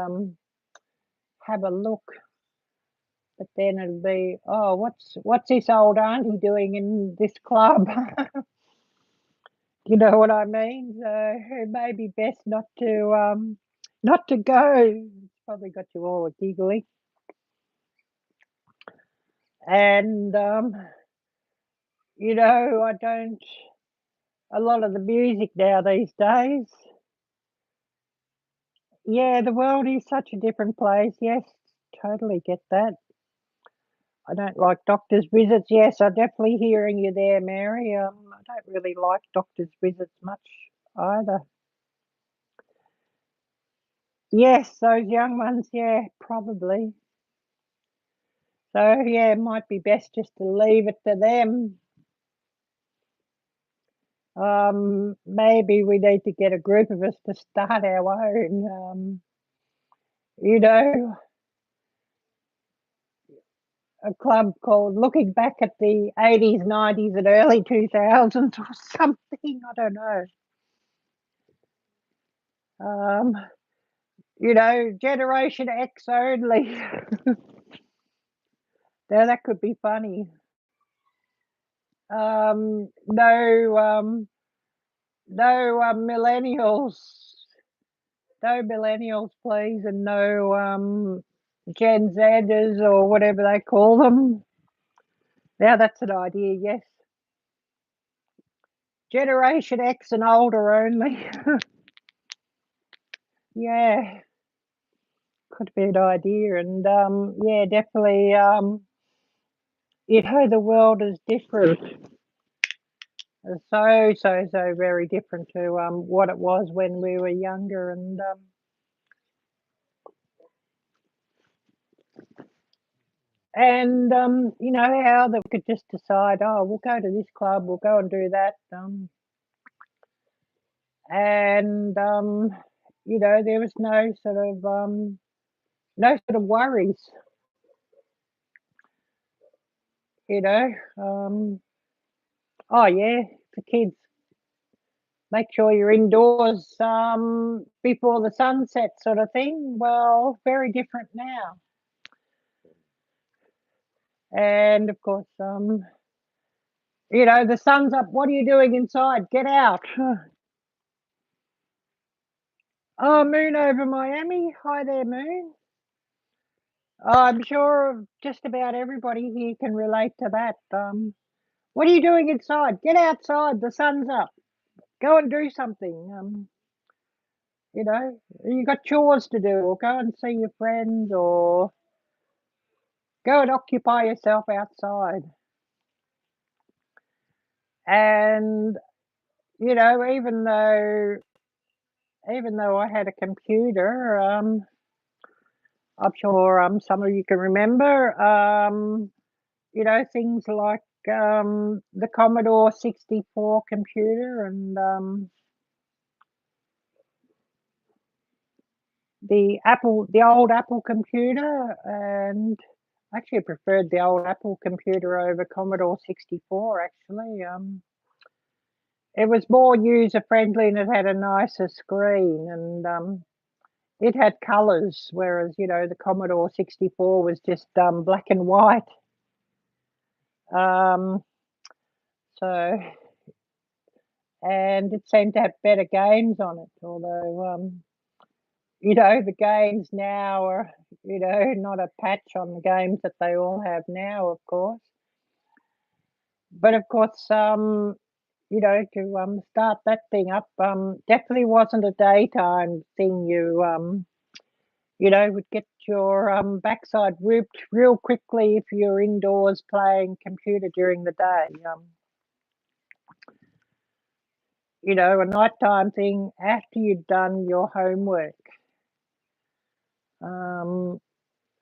have a look, but then it'll be, oh, what's this old auntie doing in this club? You know what I mean? So it may be best not to go. It's probably got you all giggly. And I don't, a lot of the music now these days. Yeah, the world is such a different place. Yes, totally get that. I don't like doctor's visits. Yes, I'm definitely hearing you there, Mary. I don't really like doctor's visits much either. Yes, those young ones, yeah, probably. So yeah, it might be best just to leave it to them. Maybe we need to get a group of us to start our own, you know, a club called Looking Back at the 80s, 90s, and early 2000s or something. I don't know. Um, you know, Generation X only. Now that could be funny. No, no millennials. No millennials, please, and no Gen Zers or whatever they call them. Now that's an idea, yes. Generation X and older only. Yeah, could be an idea, and yeah, definitely. You know, the world is different. So very different to what it was when we were younger, and you know how they could just decide, oh, we'll go to this club, we'll go and do that, and you know, there was no sort of worries, you know. Oh yeah, for kids, make sure you're indoors before the sunset, sort of thing. Well, very different now, and of course, you know, the sun's up. What are you doing inside? Get out! Oh, moon over Miami. Hi there, moon. Oh, I'm sure just about everybody here can relate to that. What are you doing inside? Get outside. The sun's up. Go and do something. You know, you got chores to do, or go and see your friends, or go and occupy yourself outside. And you know, even though I had a computer, I'm sure some of you can remember, you know, things like the Commodore 64 computer, and the old Apple computer, and actually I preferred the old Apple computer over Commodore 64 actually. It was more user friendly and it had a nicer screen, and it had colours, whereas, you know, the Commodore 64 was just black and white. Um, so, and it seemed to have better games on it, although you know, the games now are, you know, not a patch on the games that they all have now, of course. But of course, you know, to start that thing up, definitely wasn't a daytime thing. You know, would get your backside whooped real quickly if you're indoors playing computer during the day. You know, a nighttime thing after you'd done your homework. Um,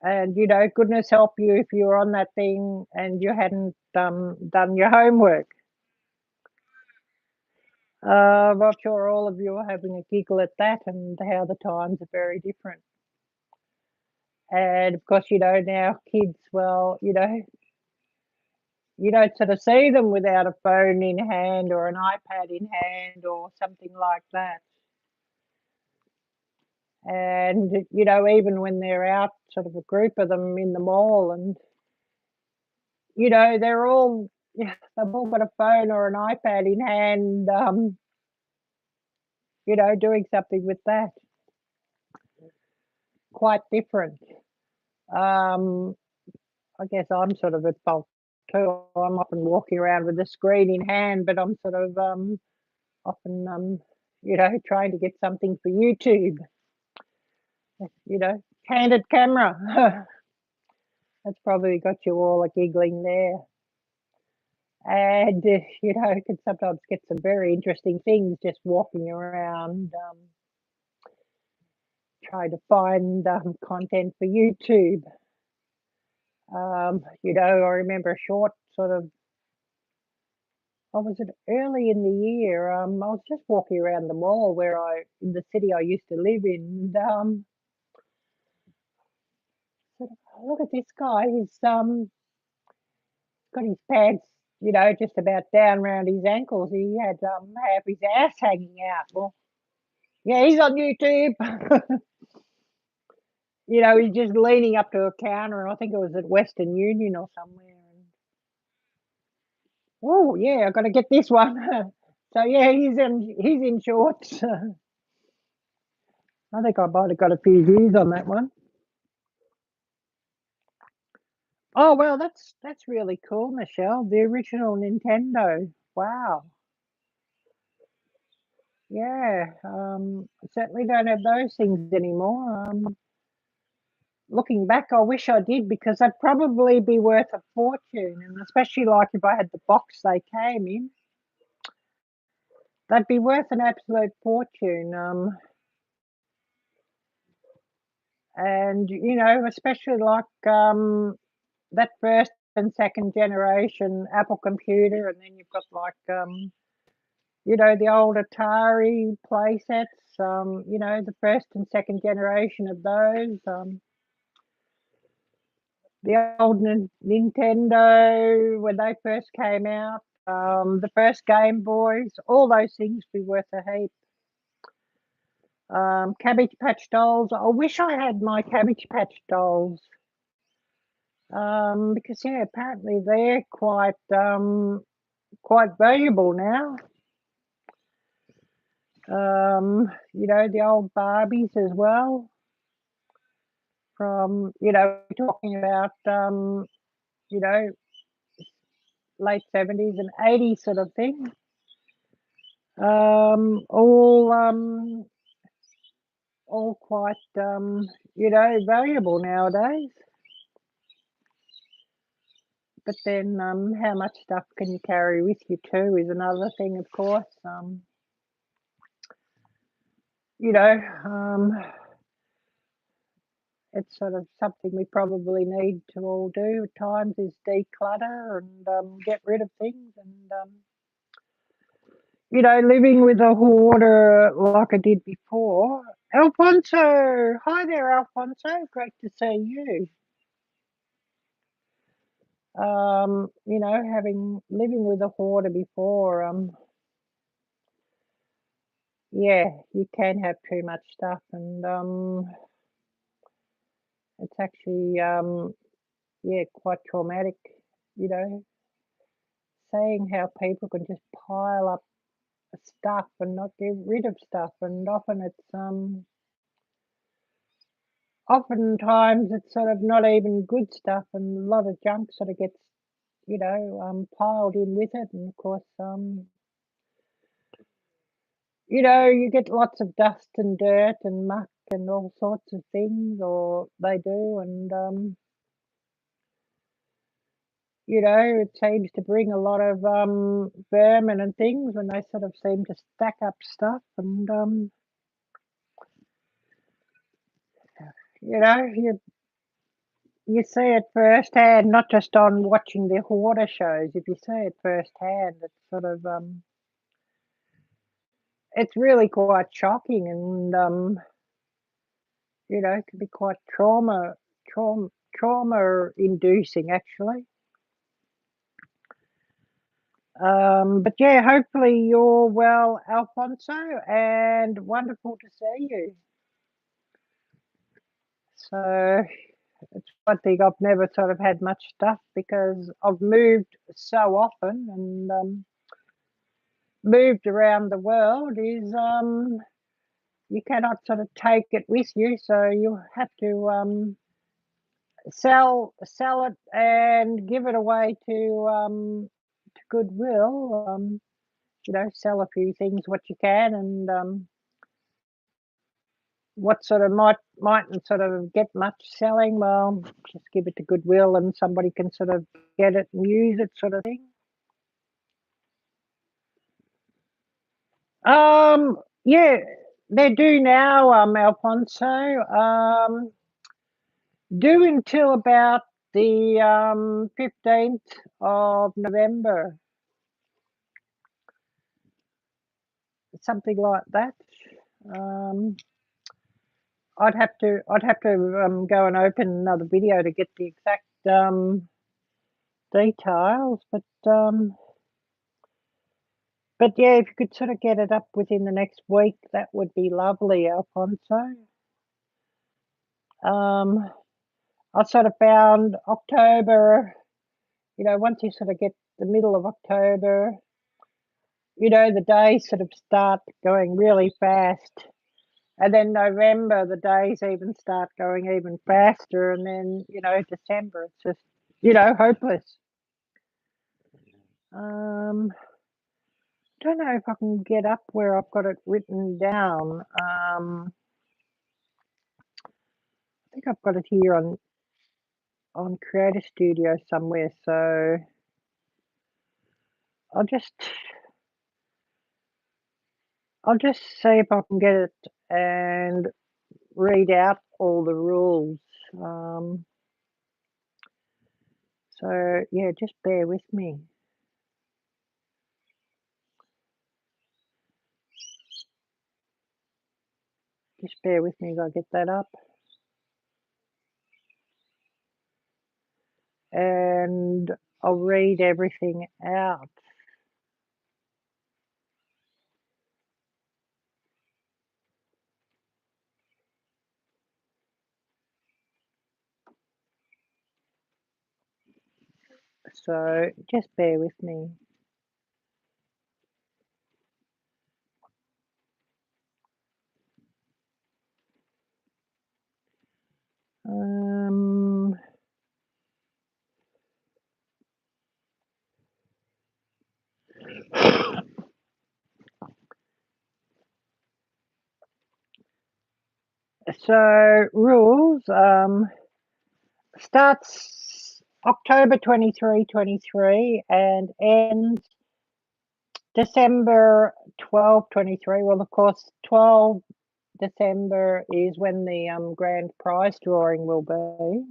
and you know, goodness help you if you were on that thing and you hadn't done your homework. I'm sure all of you are having a giggle at that and how the times are very different. And of course, you know, now kids, well, you don't sort of see them without a phone in hand or an iPad in hand or something like that. And, you know, even when they're out, sort of a group of them in the mall, and, you know, they're all, yeah, they've all got a phone or an iPad in hand, you know, doing something with that. Quite different. Um, I guess I'm sort of at fault too. I'm often walking around with a screen in hand, but I'm sort of often you know, trying to get something for YouTube. You know, candid camera. That's probably got you all a giggling there. And you know, you can sometimes get some very interesting things just walking around, trying to find content for YouTube. You know, I remember a short sort of, oh, was it early in the year? I was just walking around the mall in the city I used to live in, and sort of, "Oh, look at this guy. He's got his pants, you know, just about down around his ankles. He had half his ass hanging out. Well, yeah, he's on YouTube." You know, he's just leaning up to a counter, and I think it was at Western Union or somewhere. And, oh yeah, I got to get this one. So yeah, he's in shorts. I think I might have got a few views on that one. Oh well, that's really cool, Michelle. The original Nintendo. Wow. Yeah. Certainly don't have those things anymore. Looking back, I wish I did because they'd probably be worth a fortune, and especially like if I had the box they came in, they'd be worth an absolute fortune. And you know, especially like that first and second generation Apple computer, and then you've got like you know, the old Atari play sets. You know, the first and second generation of those. The old Nintendo when they first came out, the first Game Boys, all those things be worth a heap. Cabbage Patch Dolls. I wish I had my Cabbage Patch Dolls because yeah, apparently they're quite valuable now. You know, the old Barbies as well. From you know, talking about you know, late 70s and 80s sort of thing. All quite you know, valuable nowadays. But then how much stuff can you carry with you too is another thing, of course. You know, it's sort of something we probably need to all do at times is declutter and get rid of things and you know, living with a hoarder like I did before. Alfonso, hi there, Alfonso. Great to see you. You know, having living with a hoarder before, yeah, you can have too much stuff, and it's actually yeah, quite traumatic. You know, seeing how people can just pile up stuff and not get rid of stuff, and oftentimes it's sort of not even good stuff, and a lot of junk sort of gets you know piled in with it, and of course you know, you get lots of dust and dirt and muck and all sorts of things, or they do, and you know, it seems to bring a lot of vermin and things when they sort of seem to stack up stuff, and you know, you see it firsthand, not just on watching the hoarder shows. If you see it firsthand, it's sort of it's really quite shocking, and you know, it can be quite trauma inducing actually. But yeah, hopefully you're well, Alfonso, and wonderful to see you. So it's one thing I've never sort of had much stuff because I've moved so often and moved around the world is you cannot sort of take it with you, so you have to sell it and give it away to Goodwill. You know, sell a few things what you can and what sort of mightn't sort of get much selling, well, just give it to Goodwill and somebody can sort of get it and use it sort of thing. Yeah, they do now, Alfonso. Do until about the 15th of November, something like that. Um, I'd have to go and open another video to get the exact details, but yeah, if you could sort of get it up within the next week, that would be lovely, Alfonso. I sort of found October, you know, once you sort of get the middle of October, you know, the days sort of start going really fast. And then November, the days even start going even faster. And then, you know, December, it's just, you know, hopeless. Don't know if I can get up where I've got it written down. I think I've got it here on Creator Studio somewhere. So I'll just see if I can get it and read out all the rules. So yeah, just bear with me. Just bear with me as I get that up. And I'll read everything out. So just bear with me. So rules starts October 23 and ends December 12 23. Well, of course, 12 December is when the grand prize drawing will be.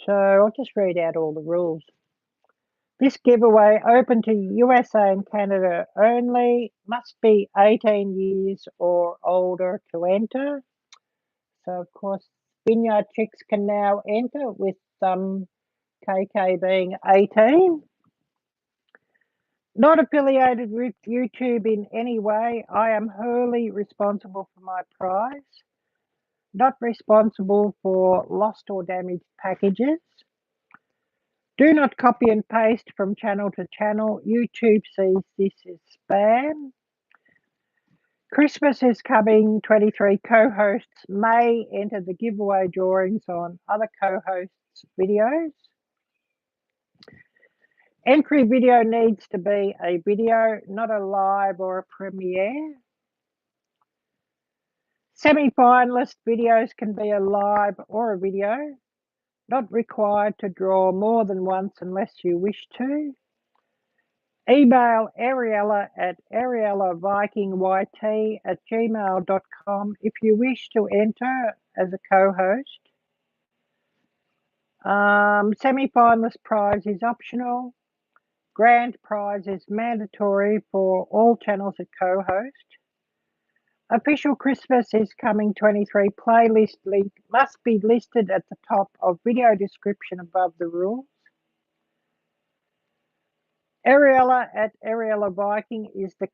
So I'll just read out all the rules. This giveaway open to USA and Canada only, must be 18 years or older to enter. So of course, Vineyard Chicks can now enter with KK being 18. Not affiliated with YouTube in any way. I am wholly responsible for my prize. Not responsible for lost or damaged packages. Do not copy and paste from channel to channel. YouTube sees this as spam. Christmas is coming. 23 co-hosts may enter the giveaway drawings on other co-hosts' videos. Entry video needs to be a video, not a live or a premiere. Semi-finalist videos can be a live or a video. Not required to draw more than once unless you wish to. Email Ariella at ArielleVikingVenturerNvictuals@gmail.com if you wish to enter as a co-host. Semi-finalist prize is optional. Grand prize is mandatory for all channels at co-host. Official Christmas is coming 23 playlist link must be listed at the top of video description above the rules. Ariella at ArielleViking is the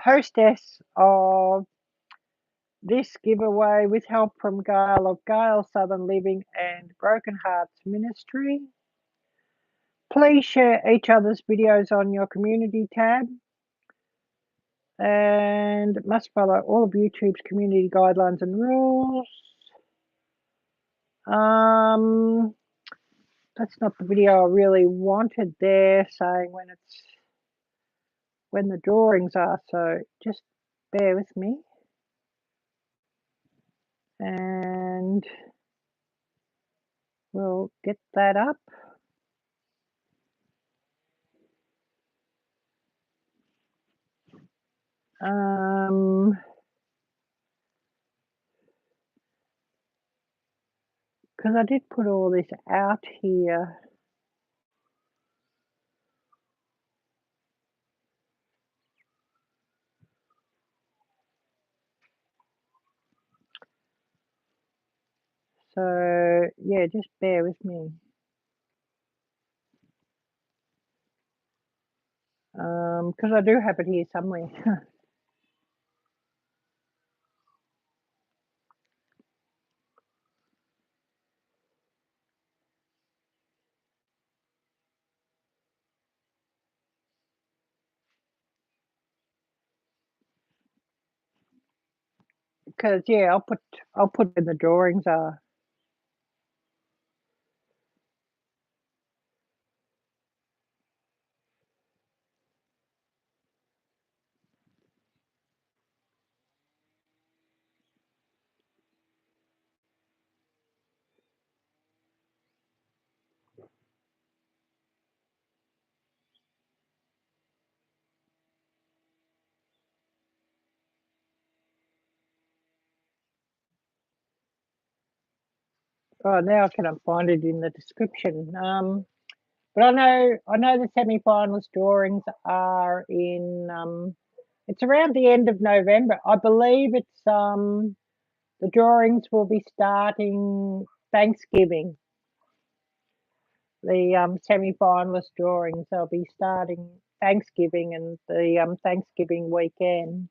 hostess of this giveaway with help from Gail of Gail Southern Living and Broken Hearts Ministry. Please share each other's videos on your community tab and must follow all of YouTube's community guidelines and rules. That's not the video I really wanted there, saying when the drawings are, so just bear with me. And we'll get that up. Because I did put all this out here. So yeah, just bear with me. because I do have it here somewhere. Because yeah, I'll put in the drawings are. Oh, now I cannot find it in the description. But I know the semi-finals drawings are in. It's around the end of November. I believe it's the drawings will be starting Thanksgiving. The semi-finalist drawings, they'll be starting Thanksgiving and the Thanksgiving weekend.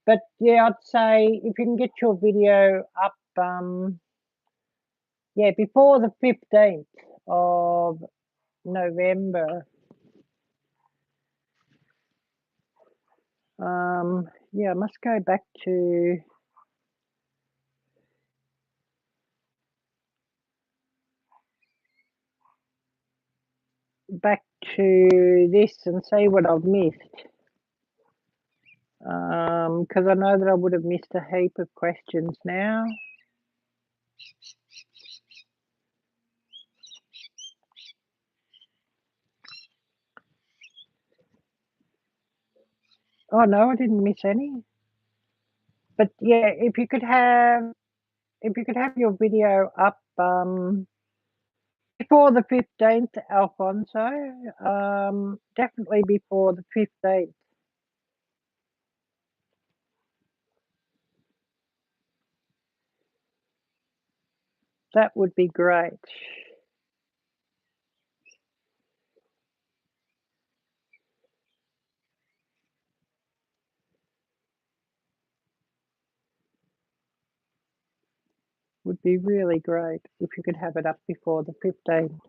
But yeah, I'd say if you can get your video up, yeah, before the 15th of November. Yeah, I must go back to this and see what I've missed. Because I know that I would have missed a heap of questions now. Oh no, I didn't miss any. But yeah, if you could have your video up before the 15th, Alfonso, definitely before the 15th. That would be great. Would be really great if you could have it up before the 15th.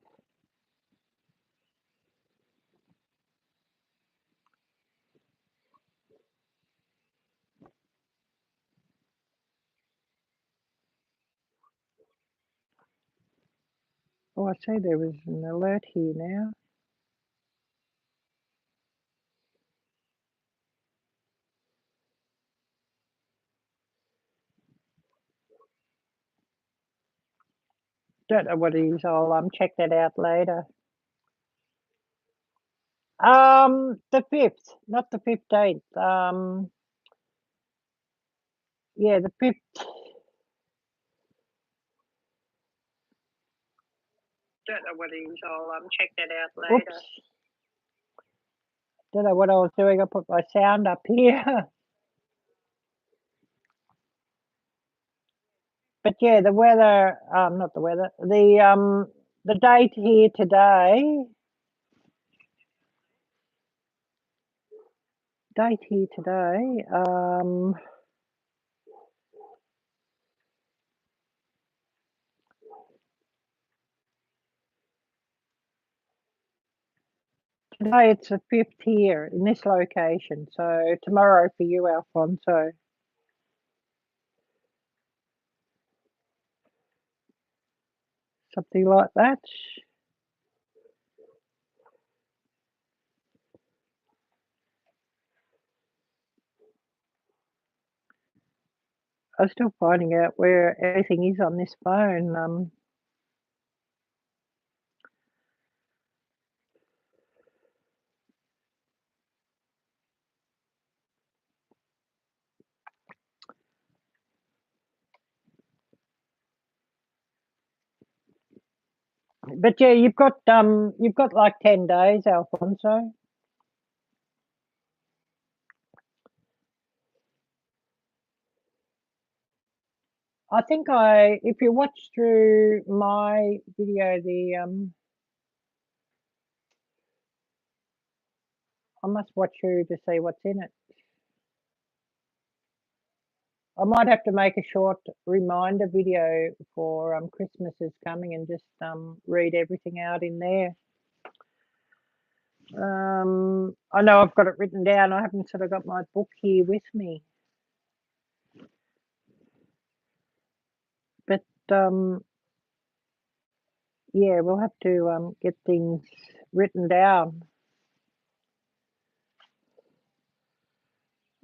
Oh, I see there was an alert here now. Don't know what it is. I'll check that out later. The 5th, not the 15th. Yeah, the 5th. Don't know what it is. I'll check that out later. Oops. Don't know what I was doing. I put my sound up here. But yeah, the weather, not the weather, the date here today, today it's the 5th here in this location. So tomorrow for you, Alfonso. Something like that. I'm still finding out where everything is on this phone. But yeah, you've got like 10 days, Alfonso. I think if you watch through my video, I must watch you to see what's in it. I might have to make a short reminder video for Christmas is coming and just read everything out in there. I know I've got it written down. I haven't sort of got my book here with me. But yeah, we'll have to get things written down.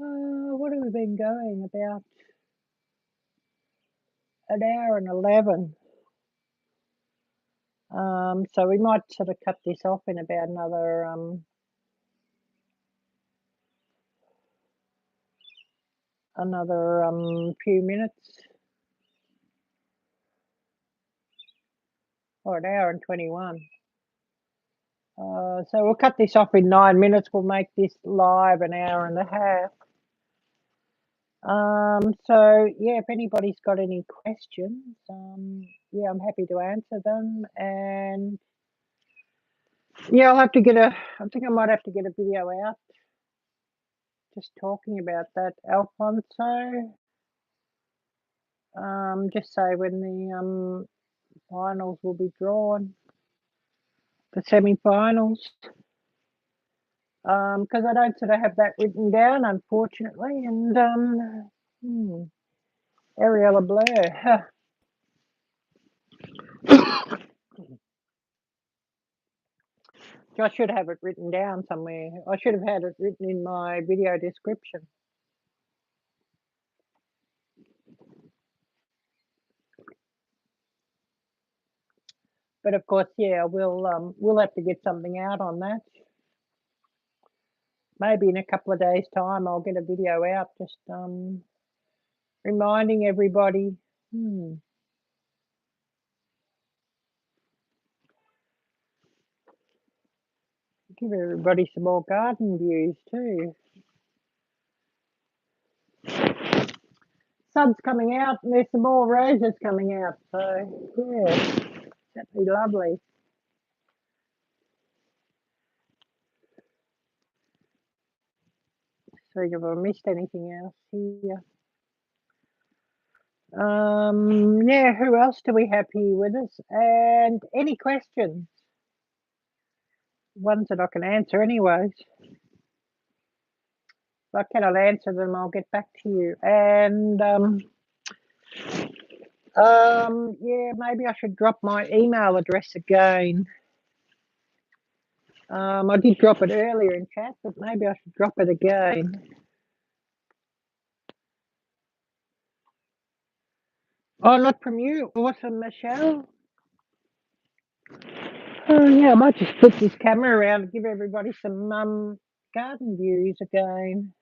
What have we been going? About an hour and 11. So we might sort of cut this off in about another few minutes. Or an hour and 21. So we'll cut this off in 9 minutes. We'll make this live an hour and a half. So yeah, if anybody's got any questions, yeah, I'm happy to answer them. And yeah, I think I might have to get a video out just talking about that, Alfonso. Just say when the finals will be drawn, the semi-finals. Because I don't sort of have that written down, unfortunately, and Arielle blur. I should have it written down somewhere. I should have had it written in my video description. But of course, yeah, we'll have to get something out on that. Maybe in a couple of days' time, I'll get a video out just reminding everybody. Give everybody some more garden views too. Sun's coming out and there's some more roses coming out. So yeah, that'd be lovely. So if I missed anything else here. Yeah, who else do we have here with us? And any questions? Ones that I can answer anyways. If I cannot answer them, I'll get back to you. And yeah, maybe I should drop my email address again. I did drop it earlier in chat, but maybe I should drop it again. Oh, not from you. Awesome, Michelle. Oh, yeah, I might just flip this camera around and give everybody some garden views again.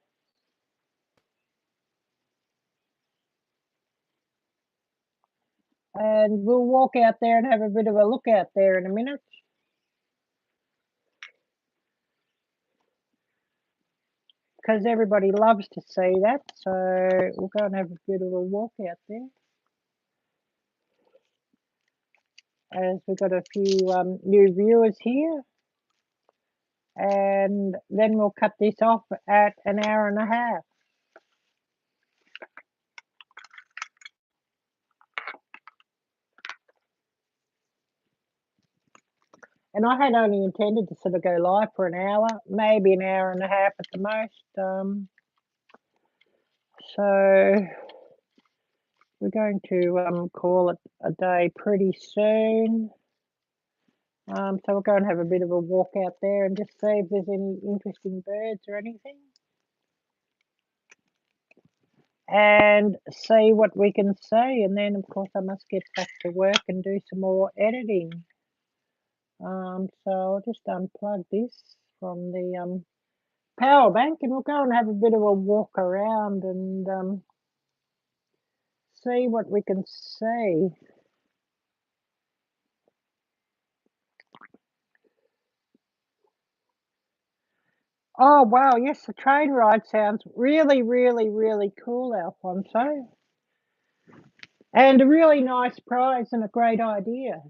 And we'll walk out there and have a bit of a look out there in a minute. Because everybody loves to see that. So we'll go and have a bit of a walk out there. As we've got a few new viewers here. And then we'll cut this off at an hour and a half. And I had only intended to sort of go live for an hour, maybe an hour and a half at the most. So we're going to call it a day pretty soon. So we'll go and have a bit of a walk out there and just see if there's any interesting birds or anything. And see what we can see. And then, of course, I must get back to work and do some more editing. So I'll just unplug this from the power bank and we'll go and have a bit of a walk around and see what we can see. Oh, wow, yes, the train ride sounds really, really, really cool, Alfonso. And a really nice prize and a great idea.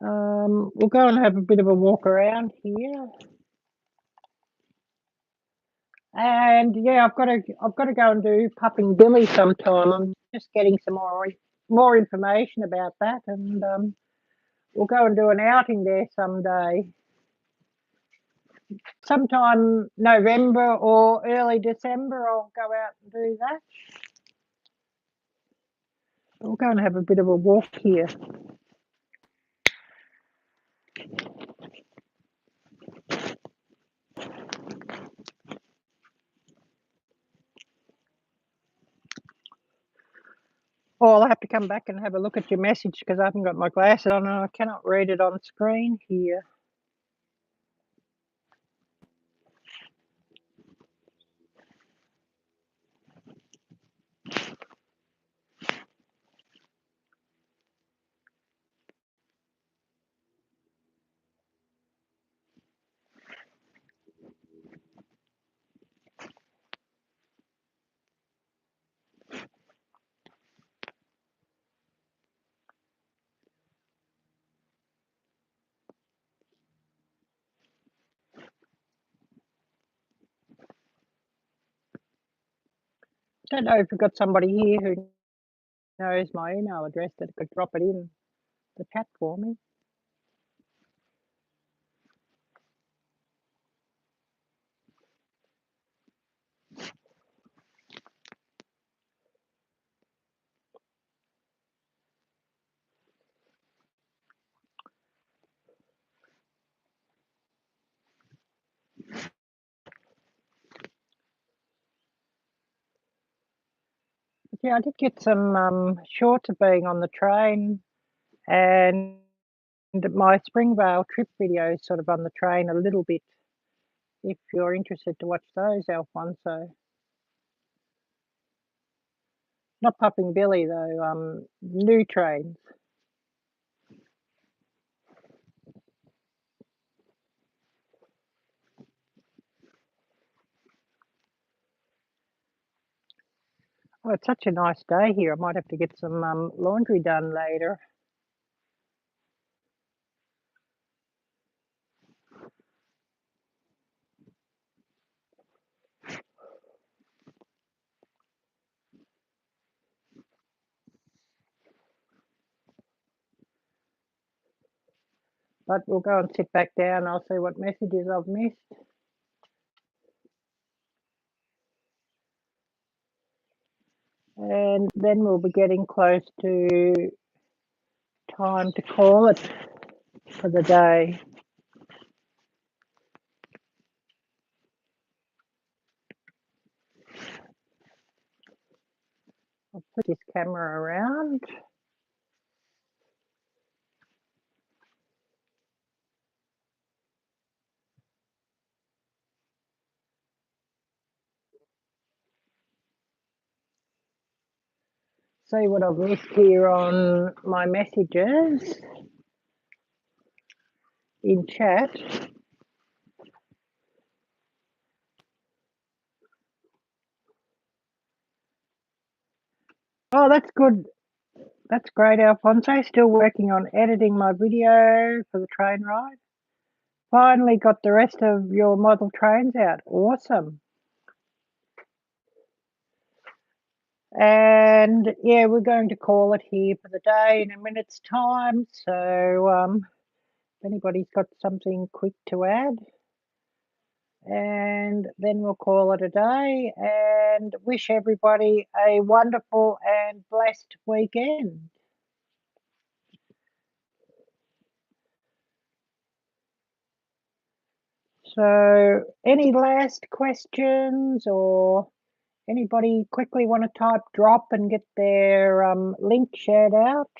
We'll go and have a bit of a walk around here. And yeah, I've got to go and do Pupping Billy sometime. I'm just getting some more information about that, and we'll go and do an outing there someday. Sometime November or early December, I'll go out and do that. We'll go and have a bit of a walk here. Oh, I'll have to come back and have a look at your message because I haven't got my glasses on and I cannot read it on screen here. Don't know if we've got somebody here who knows my email address that could drop it in the chat for me. But yeah, I did get some shorts of being on the train, and my Springvale trip video is sort of on the train a little bit. If you're interested to watch those, Alfonso. Not Pupping Billy though, new trains. Oh, it's such a nice day here. I might have to get some laundry done later. But we'll go and sit back down. I'll see what messages I've missed. And then we'll be getting close to time to call it for the day. I'll put this camera around. See what I've missed here on my messages in chat. Oh, that's good. That's great, Alfonso. Still working on editing my video for the train ride. Finally got the rest of your model trains out. Awesome. And yeah, we're going to call it here for the day in a minute's time. So if anybody's got something quick to add, and then we'll call it a day and wish everybody a wonderful and blessed weekend. So any last questions, or anybody quickly want to type drop and get their link shared out?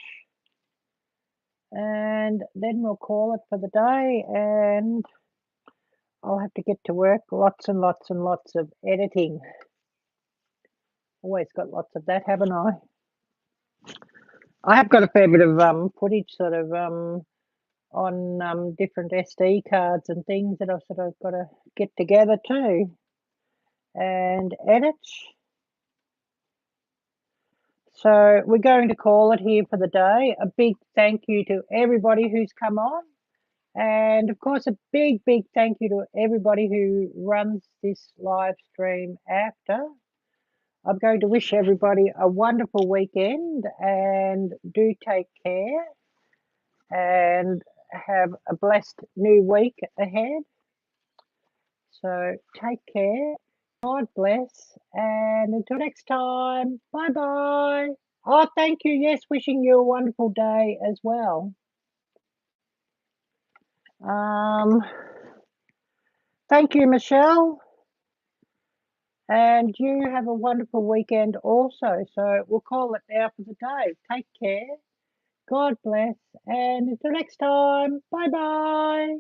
And then we'll call it for the day, and I'll have to get to work. Lots and lots and lots of editing. Always got lots of that, haven't I? I have got a fair bit of footage sort of on different SD cards and things that I've sort of got to get together too and edit. So we're going to call it here for the day. A big thank you to everybody who's come on. And of course, a big, big thank you to everybody who runs this live stream after. I'm going to wish everybody a wonderful weekend and do take care and have a blessed new week ahead. So take care. God bless. And until next time, bye-bye. Oh, thank you. Yes, wishing you a wonderful day as well. Thank you, Michelle. And you have a wonderful weekend also. So we'll call it now for the day. Take care. God bless. And until next time, bye-bye.